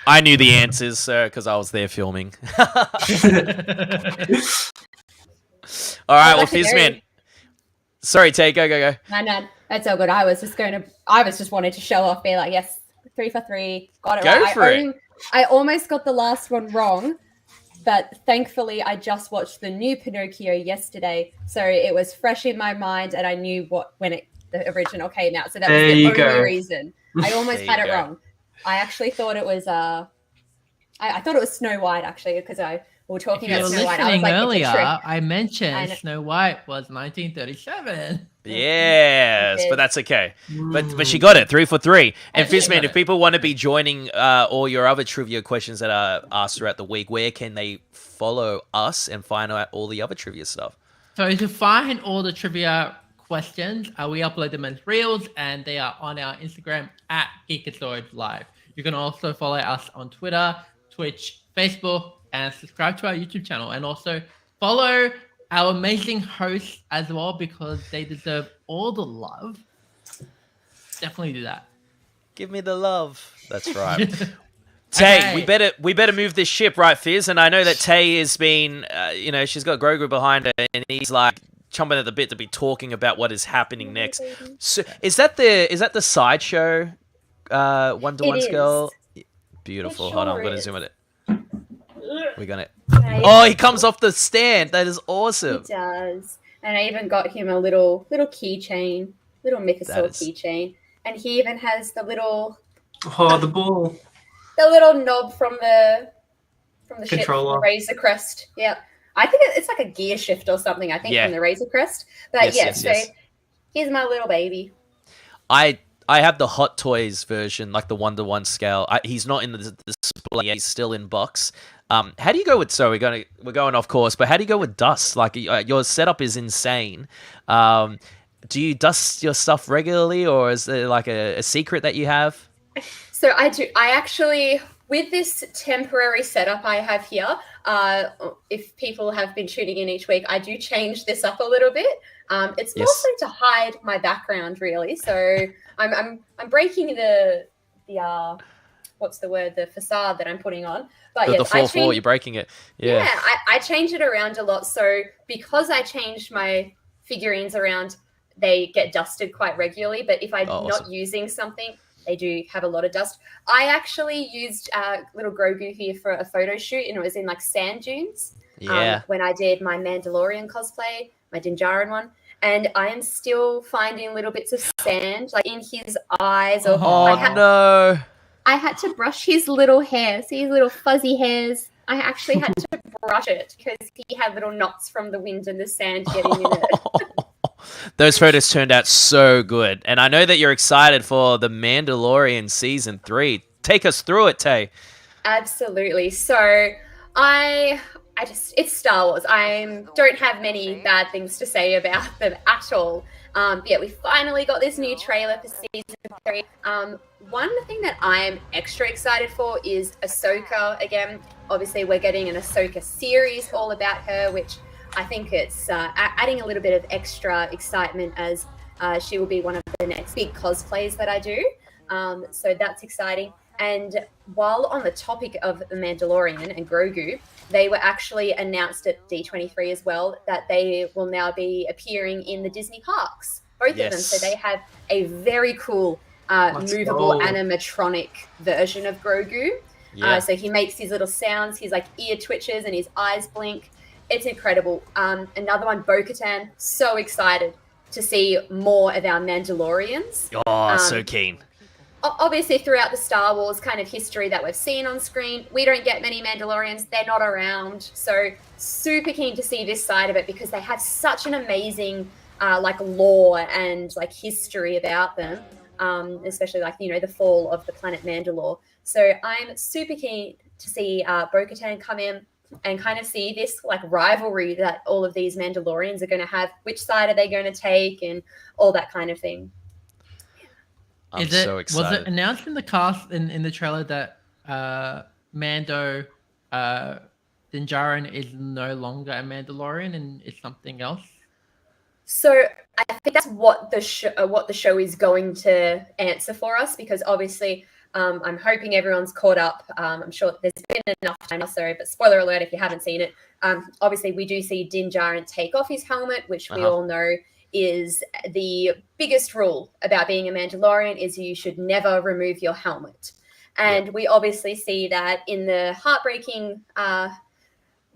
S5: I knew the answers, sir, because I was there filming. All right, well,
S3: Actually,
S5: Fizzman. Sorry, Tay, go.
S3: No, that's all good. I was just wanting to show off, be like, yes, 3 for 3, got it
S5: Go
S3: right.
S5: for it.
S3: I almost got the last one wrong, but thankfully I just watched the new Pinocchio yesterday, so it was fresh in my mind, and I knew when the original came out. So that was
S4: There
S3: the
S4: you
S3: only
S4: go.
S3: reason. I almost
S5: There
S3: had
S5: you
S3: it
S5: go.
S3: wrong. I actually thought it was I thought it was Snow White actually, because we were
S2: If
S3: talking
S2: you were
S3: about Snow White. I was
S2: listening
S3: like,
S2: earlier,
S3: it's a trick.
S2: I mentioned
S3: I know.
S2: Snow White was 1937.
S5: Yes,
S3: did.
S5: but that's okay. But she got it 3 for 3. And
S2: I did
S5: Fizzman,
S2: got
S5: if
S2: it.
S5: people want to be joining all your other trivia questions that are asked throughout the week, where can they follow us and find out all the other trivia stuff?
S2: So to find all the trivia questions, we upload them as reels, and they are on our Instagram at Geekazoid Live. You can also follow us on Twitter, Twitch, Facebook, and subscribe to our YouTube channel. And also follow our amazing hosts as well, because they deserve all the love. Definitely do that.
S5: Give me the love. That's right. Tay,
S2: Okay.
S5: we better move this ship, right, Fizz? And I know that Tay has been, she's got Grogu behind her, and he's like chomping at the bit to be talking about what is happening next. So, is that the sideshow? 1-to-1
S3: It is.
S5: scale. Beautiful.
S3: It
S5: Hold on,
S3: sure
S5: I'm gonna
S3: is.
S5: zoom at it. We're gonna.
S3: I-
S5: Oh, he comes off the stand. That is
S3: He
S5: awesome.
S3: does. And I even got him a little keychain, little
S5: That
S3: Mythosaur
S5: is-
S3: keychain. And he even has the little
S4: Oh, the ball.
S3: knob from the ship,
S4: Controller.
S3: the Razor Crest. Yeah. I think it's like a gear shift or something, I think,
S5: Yeah.
S3: from the Razor Crest. But
S5: Yes.
S3: here's my little baby.
S5: I have the Hot Toys version, like the 1-to-1 scale. He's not in the display yet. He's still in box. How do you go with? So we're going off course, but how do you go with dust? Like your setup is insane. Do you dust your stuff regularly, or is there like a secret that you have?
S3: So I do. I actually, with this temporary setup I have here, if people have been tuning in each week, I do change this up a little bit. It's
S5: Yes.
S3: mostly to hide my background, really. So I'm breaking the what's the word? The facade that I'm putting on. But
S5: The
S3: yes, I
S5: 4-4,
S3: change,
S5: you're breaking it.
S3: yeah,
S5: Yeah.
S3: I change it around a lot. So because I changed my figurines around, they get dusted quite regularly. But if I'm
S5: Oh,
S3: not
S5: awesome.
S3: using something, they do have a lot of dust. I actually used little Grogu here for a photo shoot, and it was in like sand dunes.
S5: Yeah.
S3: When I did my Mandalorian cosplay, my Din Djarin one. And I am still finding little bits of sand, like in his eyes. Or
S5: Oh
S3: I had,
S5: no.
S3: I had to brush his little hair. See his little fuzzy hairs? I actually had to brush it because he had little knots from the wind and the sand getting in it.
S5: Those photos turned out so good. And I know that you're excited for The Mandalorian Season 3. Take us through it, Tay.
S3: Absolutely. So it's Star Wars. I don't have many bad things to say about them at all. But yeah, we finally got this new trailer for season 3. One thing that I'm extra excited for is Ahsoka again. Obviously, we're getting an Ahsoka series all about her, which I think it's adding a little bit of extra excitement as she will be one of the next big cosplays that I do. So that's exciting. And while on the topic of The Mandalorian and Grogu, they were actually announced at D23 as well that they will now be appearing in the Disney parks, both of them. So they have a very cool movable animatronic version of Grogu. So he makes his little sounds, his like ear twitches and his eyes blink. It's incredible. Another one, Bo-Katan. So excited to see more of our Mandalorians.
S5: Oh, so keen.
S3: Obviously, throughout the Star Wars kind of history that we've seen on screen, we don't get many Mandalorians. They're not around. So super keen to see this side of it because they have such an amazing like lore and like history about them, especially like, you know, the fall of the planet Mandalore. So I'm super keen to see Bo-Katan come in and kind of see this like rivalry that all of these Mandalorians are going to have. Which side are they going to take and all that kind of thing.
S5: I'm so excited.
S2: Was it announced in the cast in the trailer that Mando Din Djarin is no longer a Mandalorian and is something else?
S3: So I think that's what the show is going to answer for us, because obviously I'm hoping everyone's caught up. I'm sure there's been enough time now, but spoiler alert if you haven't seen it. Obviously, we do see Din Djarin take off his helmet, which we all know is the biggest rule about being a Mandalorian is you should never remove your helmet. And we obviously see that in the heartbreaking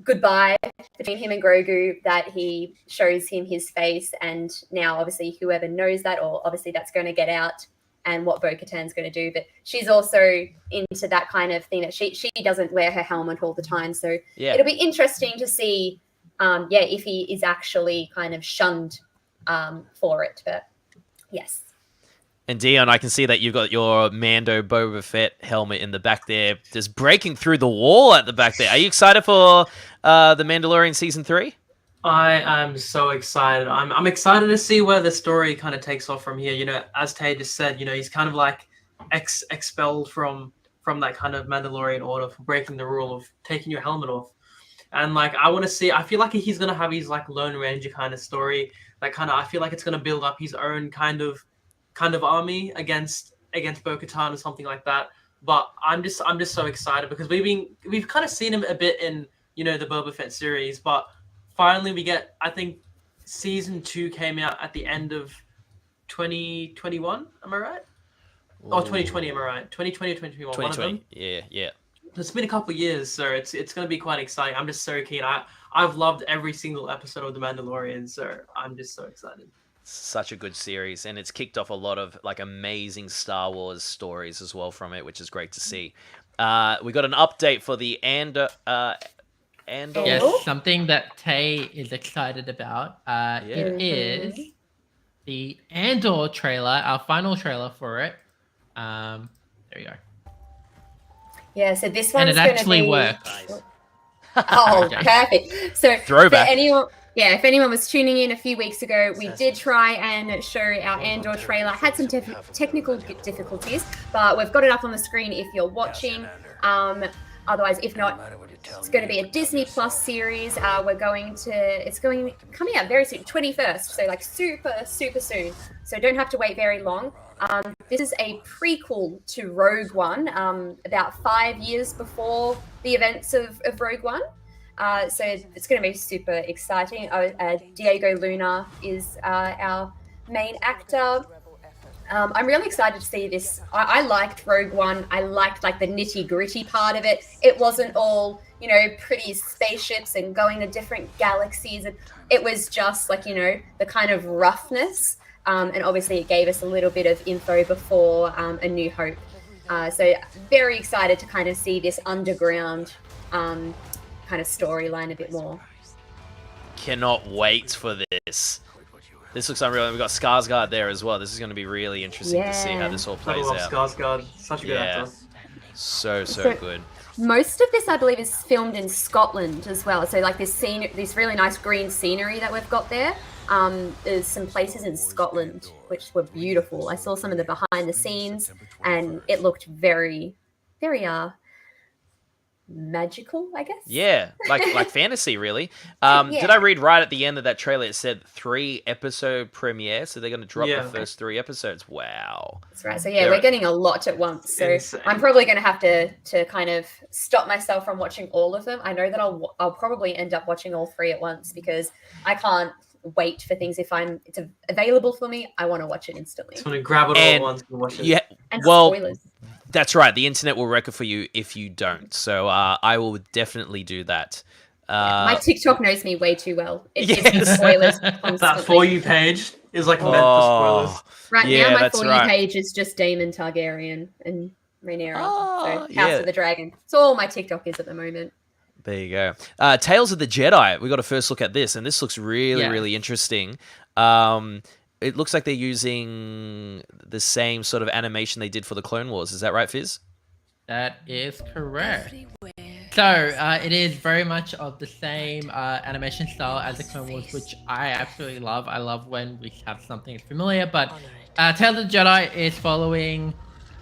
S3: goodbye between him and Grogu, that he shows him his face, and now obviously whoever knows that, or obviously that's going to get out, and what Bo-Katan's going to do. But she's also into that kind of thing that she doesn't wear her helmet all the time. So it'll be interesting to see if he is actually kind of shunned for it. But yes.
S5: And Dion, I can see that you've got your Mando Boba Fett helmet in the back there, just breaking through the wall at the back there. Are you excited for The Mandalorian Season 3?
S4: I am so excited. I'm excited to see where the story kind of takes off from here. You know, as Tay just said, you know, he's kind of like expelled from that kind of Mandalorian order for breaking the rule of taking your helmet off. And like, I want to see, I feel like he's going to have his like Lone Ranger kind of story. Like kind of, I feel like it's going to build up his own kind of army against Bo-Katan or something like that. But I'm just so excited because we've kind of seen him a bit in, you know, the Boba Fett series, but finally we get, I think season 2 came out at the end of 2021, am I right? Ooh. Or 2020, am I right? 2020 or 2021,
S5: 2020.
S4: one of them.
S5: Yeah.
S4: It's been a couple of years, so it's going to be quite exciting. I'm just so keen. I've loved every single episode of The Mandalorian, so I'm just so excited.
S5: Such a good series, and it's kicked off a lot of like amazing Star Wars stories as well from it, which is great to see. We got an update for the Andor.
S2: Yes, something that Tay is excited about. It is the Andor trailer, our final trailer for it. There we go.
S3: Yeah, so this one's
S2: and it actually works.
S3: Oh, perfect. So
S5: throwback.
S3: If anyone was tuning in a few weeks ago, we did try and show our Andor trailer. Had some technical difficulties, but we've got it up on the screen if you're watching. Otherwise, if not, it's going to be a Disney Plus series. It's coming out very soon, 21st. So like super soon. So don't have to wait very long. This is a prequel to Rogue One, about 5 years before the events of Rogue One. So it's going to be super exciting. Diego Luna is our main actor. I'm really excited to see this. I liked Rogue One. I liked like the nitty-gritty part of it. It wasn't all, you know, pretty spaceships and going to different galaxies. It was just like, you know, the kind of roughness. And obviously it gave us a little bit of info before A New Hope. So very excited to kind of see this underground kind of storyline a bit more.
S5: Cannot wait for this. This looks unreal. And we've got Skarsgård there as well. This is going to be really interesting to see how this all plays out.
S4: Skarsgård, such a good actor.
S5: So good.
S3: Most of this, I believe, is filmed in Scotland as well. So like this really nice green scenery that we've got there. There's some places in Scotland which were beautiful. I saw some of the behind the scenes, and it looked very, very magical, I guess.
S5: Yeah, like fantasy, really.
S3: Yeah.
S5: Did I read right at the end of that trailer? It said 3-episode premiere, so they're going to drop the first 3 episodes. Wow.
S3: That's right. So yeah, we're getting a lot at once. So
S4: Insane.
S3: I'm probably going to have to kind of stop myself from watching all of them. I know that I'll probably end up watching all 3 at once because I can't wait for things. If it's available for me, I want to watch it instantly.
S4: Just want to grab it all at once and watch it.
S5: Yeah,
S3: And
S5: well,
S3: spoilers.
S5: that's right. The internet will wreck it for you if you don't. So I will definitely do that.
S3: My TikTok knows me way too well. It gives me
S5: Yes.
S3: spoilers
S4: That
S3: constantly.
S4: For You page is like meant for spoilers.
S3: Right
S5: Yeah,
S3: now, my
S5: that's
S3: For You
S5: right.
S3: page is just Daemon Targaryen and Rhaenyra.
S5: Oh,
S3: So House
S5: yeah.
S3: of the Dragon. It's all my TikTok is at the moment.
S5: There you go. Tales of the Jedi. We got a first look at this, and this looks really,
S2: Yeah.
S5: really interesting. It looks like they're using the same sort of animation they did for the Clone Wars. Is that right, Fizz?
S2: That is correct. So it is very much of the same animation style as the Clone Wars, which I absolutely love. I love when we have something familiar. But Tales of the Jedi is following.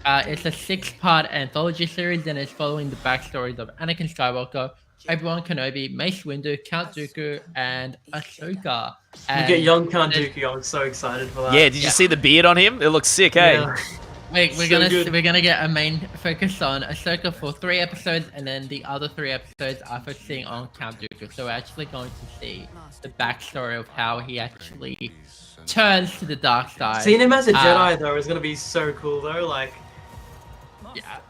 S2: It's a 6-part anthology series, and it's following the backstories of Anakin Skywalker, Obi-Wan Kenobi, Mace Windu, Count Dooku, and Ahsoka.
S4: You
S2: And
S4: get young Count Dooku. I'm so excited for that.
S5: Yeah. Did you see the beard on him? It looks sick, eh?
S4: Yeah.
S2: We're
S4: So good.
S2: gonna get a main focus on Ahsoka for 3 episodes, and then the other 3 episodes are focusing on Count Dooku. So we're actually going to see the backstory of how he actually turns to the dark side.
S4: Seeing him as a Jedi though is gonna be so cool though. Like,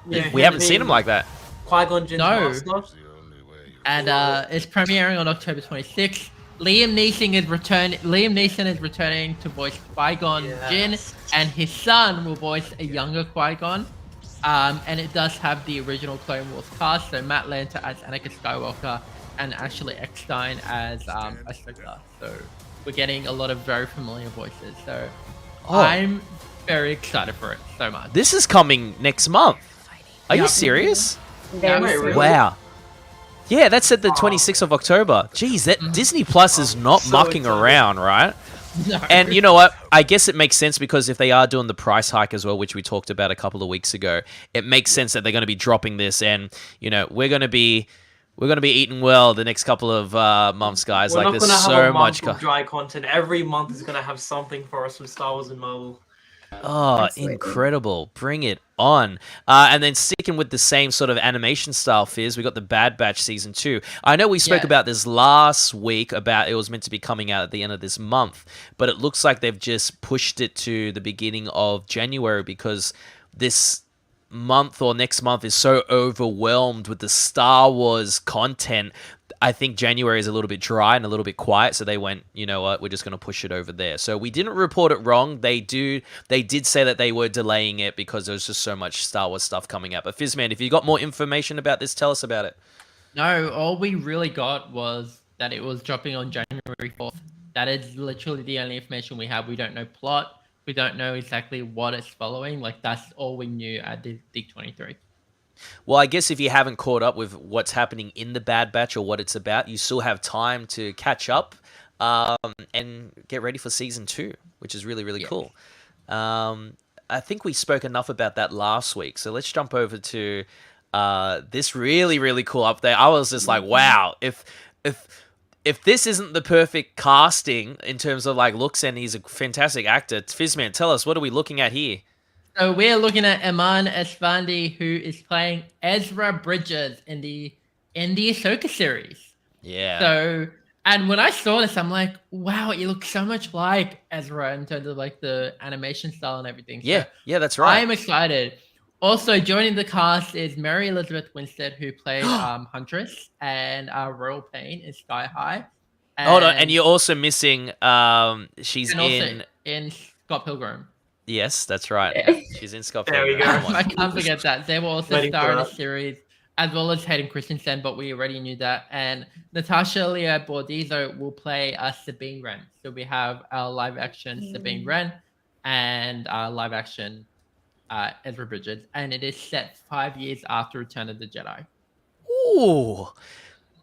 S2: Yeah,
S5: We haven't seen him like that.
S4: Qui-Gon Jinn's
S2: No.
S4: master.
S2: and it's premiering on October 26th. Liam Neeson is returning to voice Qui-Gon
S4: Yes.
S2: Jinn, and his son will voice a younger Qui-Gon. And it does have the original Clone Wars cast, so Matt Lanter as Anakin Skywalker and Ashley Eckstein as Ahsoka. So we're getting a lot of very familiar voices. So
S5: Oh.
S2: I'm very excited for it so much.
S5: This is coming next month. Are you
S2: Yeah.
S5: serious?
S3: Very
S4: wait,
S3: soon.
S4: really?
S5: Wow. Yeah, that's at the 26th of October. Jeez, that Disney Plus is not
S4: So
S5: mucking
S4: excited.
S5: around, right?
S2: No.
S5: And you know what? I guess it makes sense because if they are doing the price hike as well, which we talked about a couple of weeks ago, it makes sense that they're going to be dropping this, and you know we're going to be eating well the next couple of months, guys.
S4: We're
S5: Like
S4: not
S5: there's
S4: gonna have
S5: so
S4: a
S5: much.
S4: month of dry content. Every month is gonna have something for us with Star Wars and Marvel.
S5: Oh,
S3: Absolutely.
S5: incredible. Bring it on. And then sticking with the same sort of animation style, Fizz, we got the Bad Batch Season 2. I know we spoke
S2: Yeah.
S5: about this last week, about it was meant to be coming out at the end of this month, but it looks like they've just pushed it to the beginning of January because this month or next month is so overwhelmed with the Star Wars content. I think January is a little bit dry and a little bit quiet, so they went, you know what, we're just going to push it over there. So we didn't report it wrong. They did say that they were delaying it because there was just so much Star Wars stuff coming out. But Fizzman, if you got more information about this, tell us about it.
S2: No, all we really got was that it was dropping on January 4th. That is literally the only information we have. We don't know plot. We don't know exactly what it's following. Like, that's all we knew at the D23.
S5: Well, I guess if you haven't caught up with what's happening in the Bad Batch or what it's about, you still have time to catch up and get ready for Season 2, which is really, really cool. I think we spoke enough about that last week, so let's jump over to this really, really cool update. I was just like, wow, if this isn't the perfect casting in terms of like looks, and he's a fantastic actor, Fizzman, tell us, what are we looking at here?
S2: So we're looking at Eman Esfandi, who is playing Ezra Bridges in the Ahsoka series.
S5: Yeah.
S2: So, and when I saw this, I'm like, wow, it looks so much like Ezra in terms of like the animation style and everything. So
S5: Yeah, that's right.
S2: I'm excited. Also joining the cast is Mary Elizabeth Winstead, who played Huntress, and Royal Payne in Sky High.
S5: Hold on, and you're also missing. She's
S2: and also
S5: in.
S2: in Scott Pilgrim.
S5: Yes, that's right.
S3: Yeah.
S5: She's in Scott
S4: There we
S5: Pilgrim.
S4: go.
S5: Come on.
S2: I can't forget that. They will also
S4: Waiting
S2: star
S4: for
S2: in the
S4: that.
S2: series, as well as Hayden Christensen, but we already knew that. And Natasha Leah Bordizo will play Sabine Wren. So we have our live action Sabine Wren and live action Ezra Bridges. And it is set 5 years after Return of the Jedi.
S5: Ooh.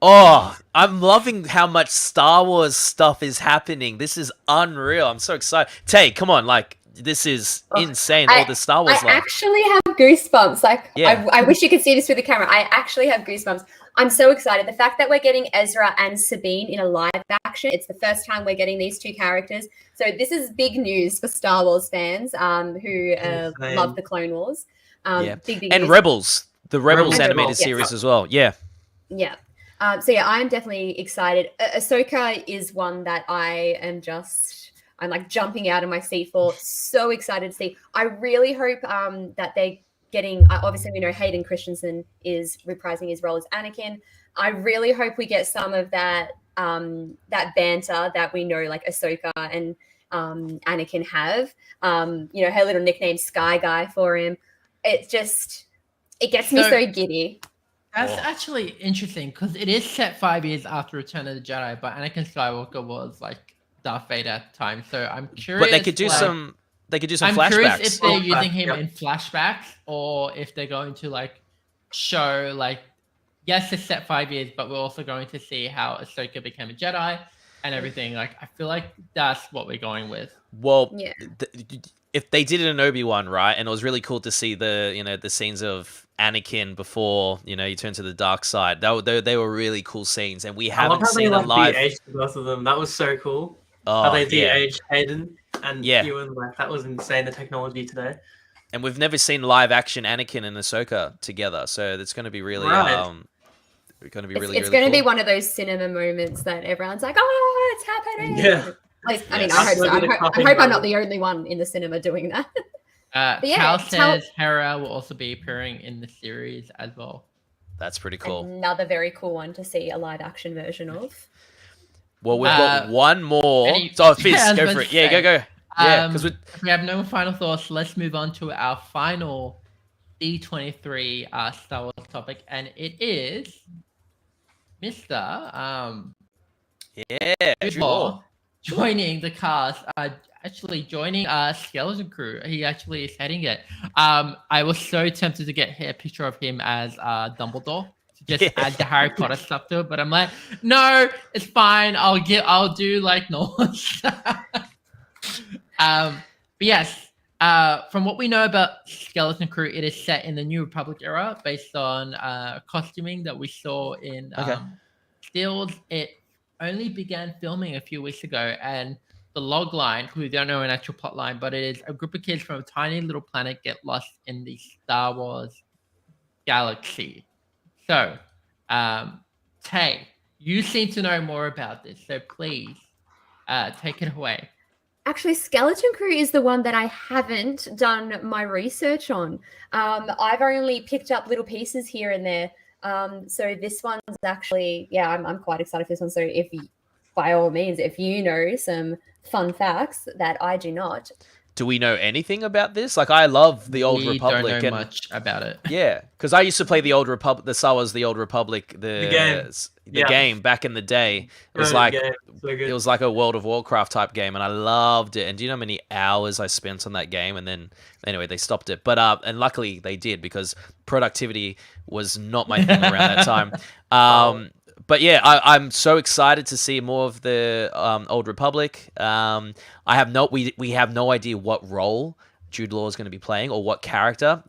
S5: Oh, I'm loving how much Star Wars stuff is happening. This is unreal. I'm so excited. Tay, come on, like this is insane. All the Star Wars
S3: I
S5: love.
S3: actually have have goosebumps. Like,
S5: Yeah.
S3: I wish you could see this with the camera. I actually have goosebumps. I'm so excited. The fact that we're getting Ezra and Sabine in a live action, it's the first time we're getting these two characters. So this is big news for Star Wars fans who love the Clone Wars.
S5: Yeah.
S3: Big
S5: And
S3: news.
S5: Rebels, the Rebels
S4: Rebels,
S5: animated
S3: yes.
S5: series as well. Yeah.
S3: Yeah. So yeah, I'm definitely excited. Ahsoka is one that I'm like jumping out of my seat for. So excited to see. I really hope that they're getting. Obviously, we know Hayden Christensen is reprising his role as Anakin. I really hope we get some of that that banter that we know like Ahsoka and Anakin have. You know, her little nickname Sky Guy for him. It gets me so giddy.
S2: That's actually interesting because it is set 5 years after Return of the Jedi, but Anakin Skywalker was like Darth Vader at the time. So I'm curious.
S5: But they could do some. They could do some
S2: I'm
S5: flashbacks.
S2: curious if they're using him
S4: yeah.
S2: in flashbacks or if they're going to like show like, yes, it's set 5 years, but we're also going to see how Ahsoka became a Jedi and everything. Like, I feel like that's what we're going with.
S5: Well,
S3: Yeah.
S5: If they did it in Obi-Wan, right, and it was really cool to see the scenes of Anakin before he turned to the dark side. They were really cool scenes, and we haven't seen a live.
S4: De-aged both of them. That was so cool.
S5: Oh,
S4: How they
S5: yeah.
S4: de-aged Hayden and
S5: Yeah.
S4: Ewan. Like that was insane. The technology today.
S5: And we've never seen live action Anakin and Ahsoka together, so it's going to be really
S4: Right.
S5: going to be
S3: It's going to be one of those cinema moments that everyone's like, "Oh, it's happening!"
S4: Yeah.
S3: At least, I mean,
S5: Yes.
S3: I hope so.
S4: Absolutely
S3: I hope I'm not the only one in the cinema doing that. But yeah,
S2: Cal says Hera will also be appearing in the series as well.
S5: That's pretty cool.
S3: Another very cool one to see a live action version of.
S5: Well, we've got one more.
S2: Fizz,
S5: Go for it. Yeah, go. Yeah, because
S2: if we have no more final thoughts, let's move on to our final D23 Star Wars topic, and it is Mr. Jude Law joining the cast. Actually joining Skeleton Crew. He actually is heading it. I was so tempted to get a picture of him as Dumbledore to just add the Harry Potter stuff to it, but I'm like, no, it's fine. I'll do like normal stuff. But yes, from what we know about Skeleton Crew, it is set in the New Republic era based on costuming that we saw in stills. It only began filming a few weeks ago, and the log line, who don't know an actual plot line, but it is a group of kids from a tiny little planet get lost in the Star Wars galaxy. So, Tay, you seem to know more about this, so please take it away.
S3: Actually, Skeleton Crew is the one that I haven't done my research on. I've only picked up little pieces here and there. So this one's actually, I'm quite excited for this one. So by all means, if you know some fun facts that I do not.
S5: Do we know anything about this? Like, I love the Old Republic.
S2: We don't know
S5: and
S2: much about it.
S5: Yeah, because I used to play the Old Republic, the Star Wars, the Old Republic, the game back in the day. It was it was like a World of Warcraft type game, and I loved it. And do you know how many hours I spent on that game? And then anyway, they stopped it. But and luckily they did, because productivity was not my thing around that time. But yeah, I'm so excited to see more of the Old Republic. We have no idea what role Jude Law is going to be playing or what character.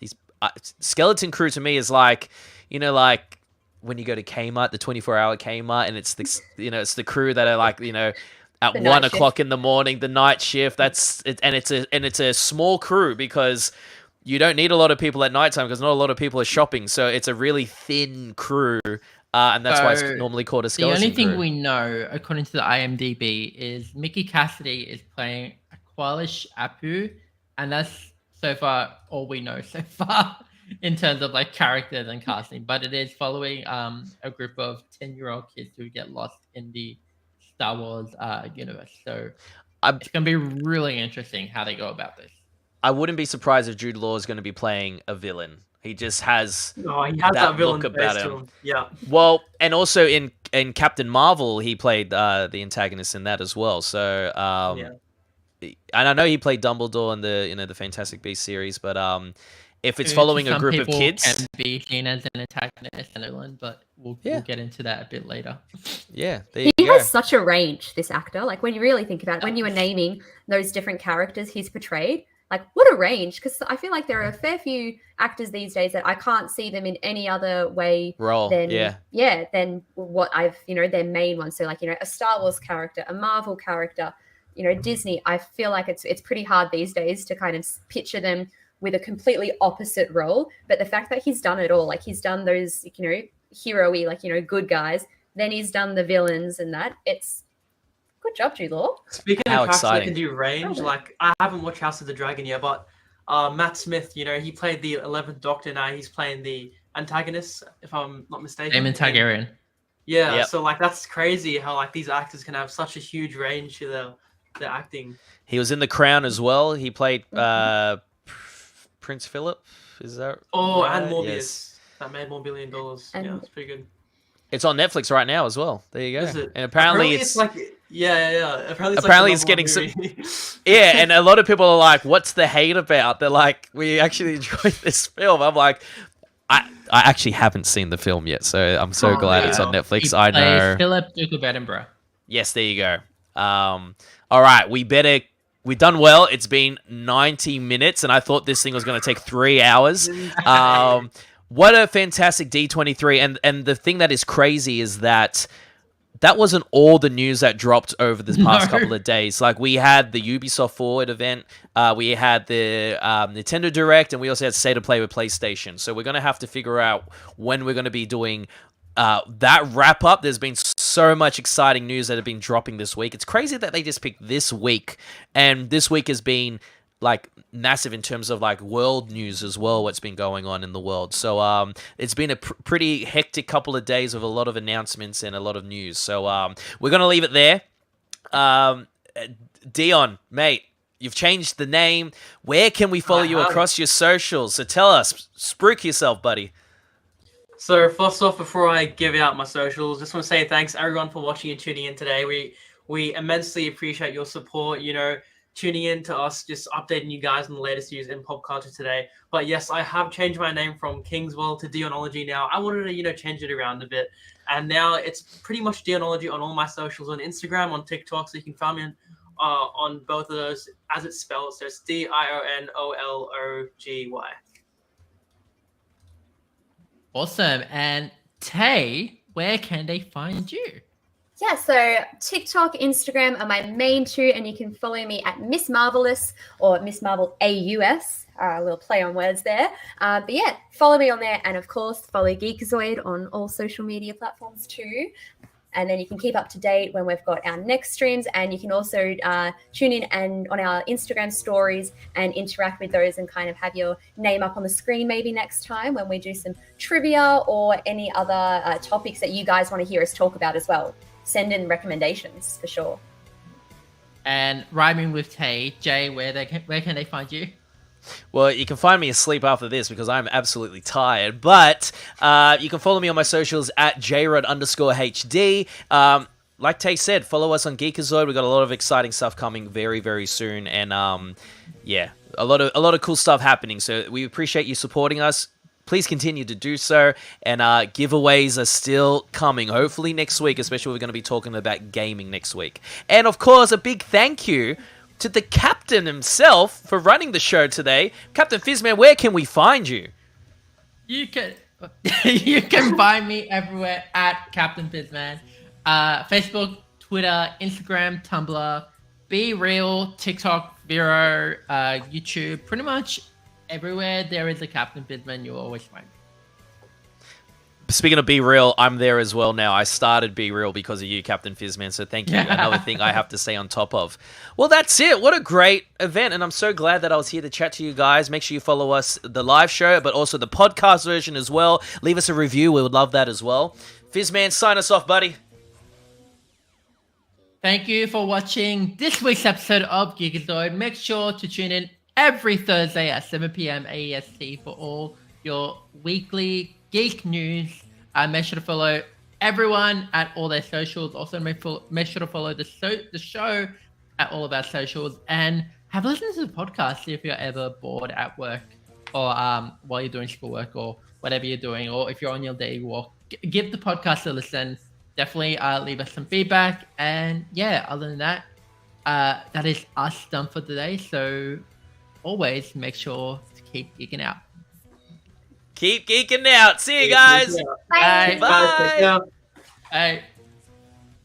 S5: Skeleton Crew to me is like, like when you go to Kmart, the 24-hour Kmart, and it's it's the crew that are like, at 1 o'clock in the morning, the night shift. That's it, and it's a small crew because you don't need a lot of people at nighttime because not a lot of people are shopping. So it's a really thin crew. And that's why it's normally called a skeleton
S2: crew. The only thing
S5: crew.
S2: we know, according to the IMDb, is Mickey Cassidy is playing Aqualish Apu, and that's so far all we know so far in terms of like characters and casting. But it is following a group of 10-year-old kids who get lost in the Star Wars universe. So it's going to be really interesting how they go about this.
S5: I wouldn't be surprised if Jude Law is going to be playing a villain. He just has,
S4: that
S5: villain look about him.
S4: Yeah.
S5: Well, and also in Captain Marvel, he played the antagonist in that as well. So, and I know he played Dumbledore in the Fantastic Beasts series, but if it's following a group of kids,
S2: can be seen as an antagonist in Ireland, but we'll get into that a bit later.
S5: Yeah,
S3: he has such a range. This actor, like when you really think about it, when you were naming those different characters he's portrayed. like what a range, because I feel like there are a fair few actors these days that I can't see them in any other way
S5: Role,
S3: than than what I've, their main one. So like, a Star Wars character, a Marvel character, Disney. I feel like it's pretty hard these days to kind of picture them with a completely opposite role. But the fact that he's done it all, like he's done those, hero-y, like, good guys, then he's done the villains and that, it's good job, Jude Law.
S4: Speaking
S5: How
S4: of characters that
S5: exciting.
S4: can do range, like I haven't watched House of the Dragon yet, but Matt Smith, he played the 11th Doctor. Now he's playing the antagonist, if I'm not mistaken.
S2: Daemon Targaryen.
S4: Yeah,
S5: Yep.
S4: so like that's crazy how like these actors can have such a huge range to their acting.
S5: He was in The Crown as well. He played Prince Philip. Is that right?
S4: And Morbius.
S5: Yes.
S4: That made $1 billion.
S3: And-
S4: Yeah, it's pretty good.
S5: It's on Netflix right now as well. There you go.
S4: Is it?
S5: And apparently it's
S4: like yeah. Apparently
S5: Apparently
S4: it's
S5: it's
S4: like
S5: getting
S4: some.
S5: yeah, and a lot of people are like, "What's the hate about?" They're like, "We actually enjoyed this film." I'm like, I actually haven't seen the film yet, so I'm so glad it's on Netflix.
S2: He
S5: I know.
S2: plays Philip, Duke of Edinburgh.
S5: Yes, there you go. All right, we've done well. It's been 90 minutes, and I thought this thing was going to take 3 hours. What a fantastic D23, and the thing that is crazy is that wasn't all the news that dropped over this past couple of days. Like, we had the Ubisoft Forward event, we had the Nintendo Direct, and we also had State of Play with PlayStation. So we're going to have to figure out when we're going to be doing that wrap up. There's been so much exciting news that have been dropping this week. It's crazy that they just picked this week, and this week has been like massive in terms of like world news as well, what's been going on in the world. So it's been a pretty hectic couple of days with a lot of announcements and a lot of news. So we're going to leave it there. Dion, mate, you've changed the name. Where can we follow you across your socials? So tell us, spruik yourself, buddy.
S4: So first off, before I give out my socials, just want to say thanks everyone for watching and tuning in today. We immensely appreciate your support, tuning in to us, just updating you guys on the latest news in pop culture today. But yes, I have changed my name from Kingswell to Dionology now. I wanted to, change it around a bit. And now it's pretty much Dionology on all my socials, on Instagram, on TikTok, so you can find me on both of those as it's spelled. So it's DIONOLOGY.
S2: Awesome. And Tay, where can they find you?
S3: Yeah, so TikTok, Instagram are my main two, and you can follow me at Miss Marvelous or Miss Marvel AUS. A little play on words there. But yeah, follow me on there, and of course, follow Geekazoid on all social media platforms too. And then you can keep up to date when we've got our next streams, and you can also tune in and on our Instagram stories and interact with those and kind of have your name up on the screen maybe next time when we do some trivia or any other topics that you guys want to hear us talk about as well. Send in recommendations for sure.
S2: And rhyming with Tay, Jay, where can they find you?
S5: Well, you can find me asleep after this because I'm absolutely tired. But you can follow me on my socials at jrod_HD. Like Tay said, follow us on Geekazoid. We've got a lot of exciting stuff coming very, very soon. And yeah, a lot of cool stuff happening. So we appreciate you supporting us. Please continue to do so, and giveaways are still coming, hopefully next week, especially we're going to be talking about gaming next week. And of course, a big thank you to the captain himself for running the show today. Captain Fizzman, where can we find you?
S2: You can find me everywhere at Captain Fizzman. Facebook, Twitter, Instagram, Tumblr, Be Real, TikTok, Vero, YouTube, pretty much everywhere there is a Captain Fizzman, you'll always find me.
S5: Speaking of Be Real, I'm there as well now. I started Be Real because of you, Captain Fizzman, so thank you. Another thing I have to stay on top of. Well, that's it. What a great event, and I'm so glad that I was here to chat to you guys. Make sure you follow us, the live show, but also the podcast version as well. Leave us a review. We would love that as well. Fizzman, sign us off, buddy.
S2: Thank you for watching this week's episode of Geekazoid. Make sure to tune in every Thursday at 7 p.m. AEST for all your weekly geek news. Make sure to follow everyone at all their socials. Also, make sure to follow the show at all of our socials, and have a listen to the podcast if you're ever bored at work or while you're doing schoolwork or whatever you're doing, or if you're on your daily walk. Give the podcast a listen. Definitely leave us some feedback. And yeah, other than that, that is us done for today. So always, make sure to keep geeking out.
S5: Keep geeking out. See you guys.
S2: Bye.
S5: Bye.
S2: Bye.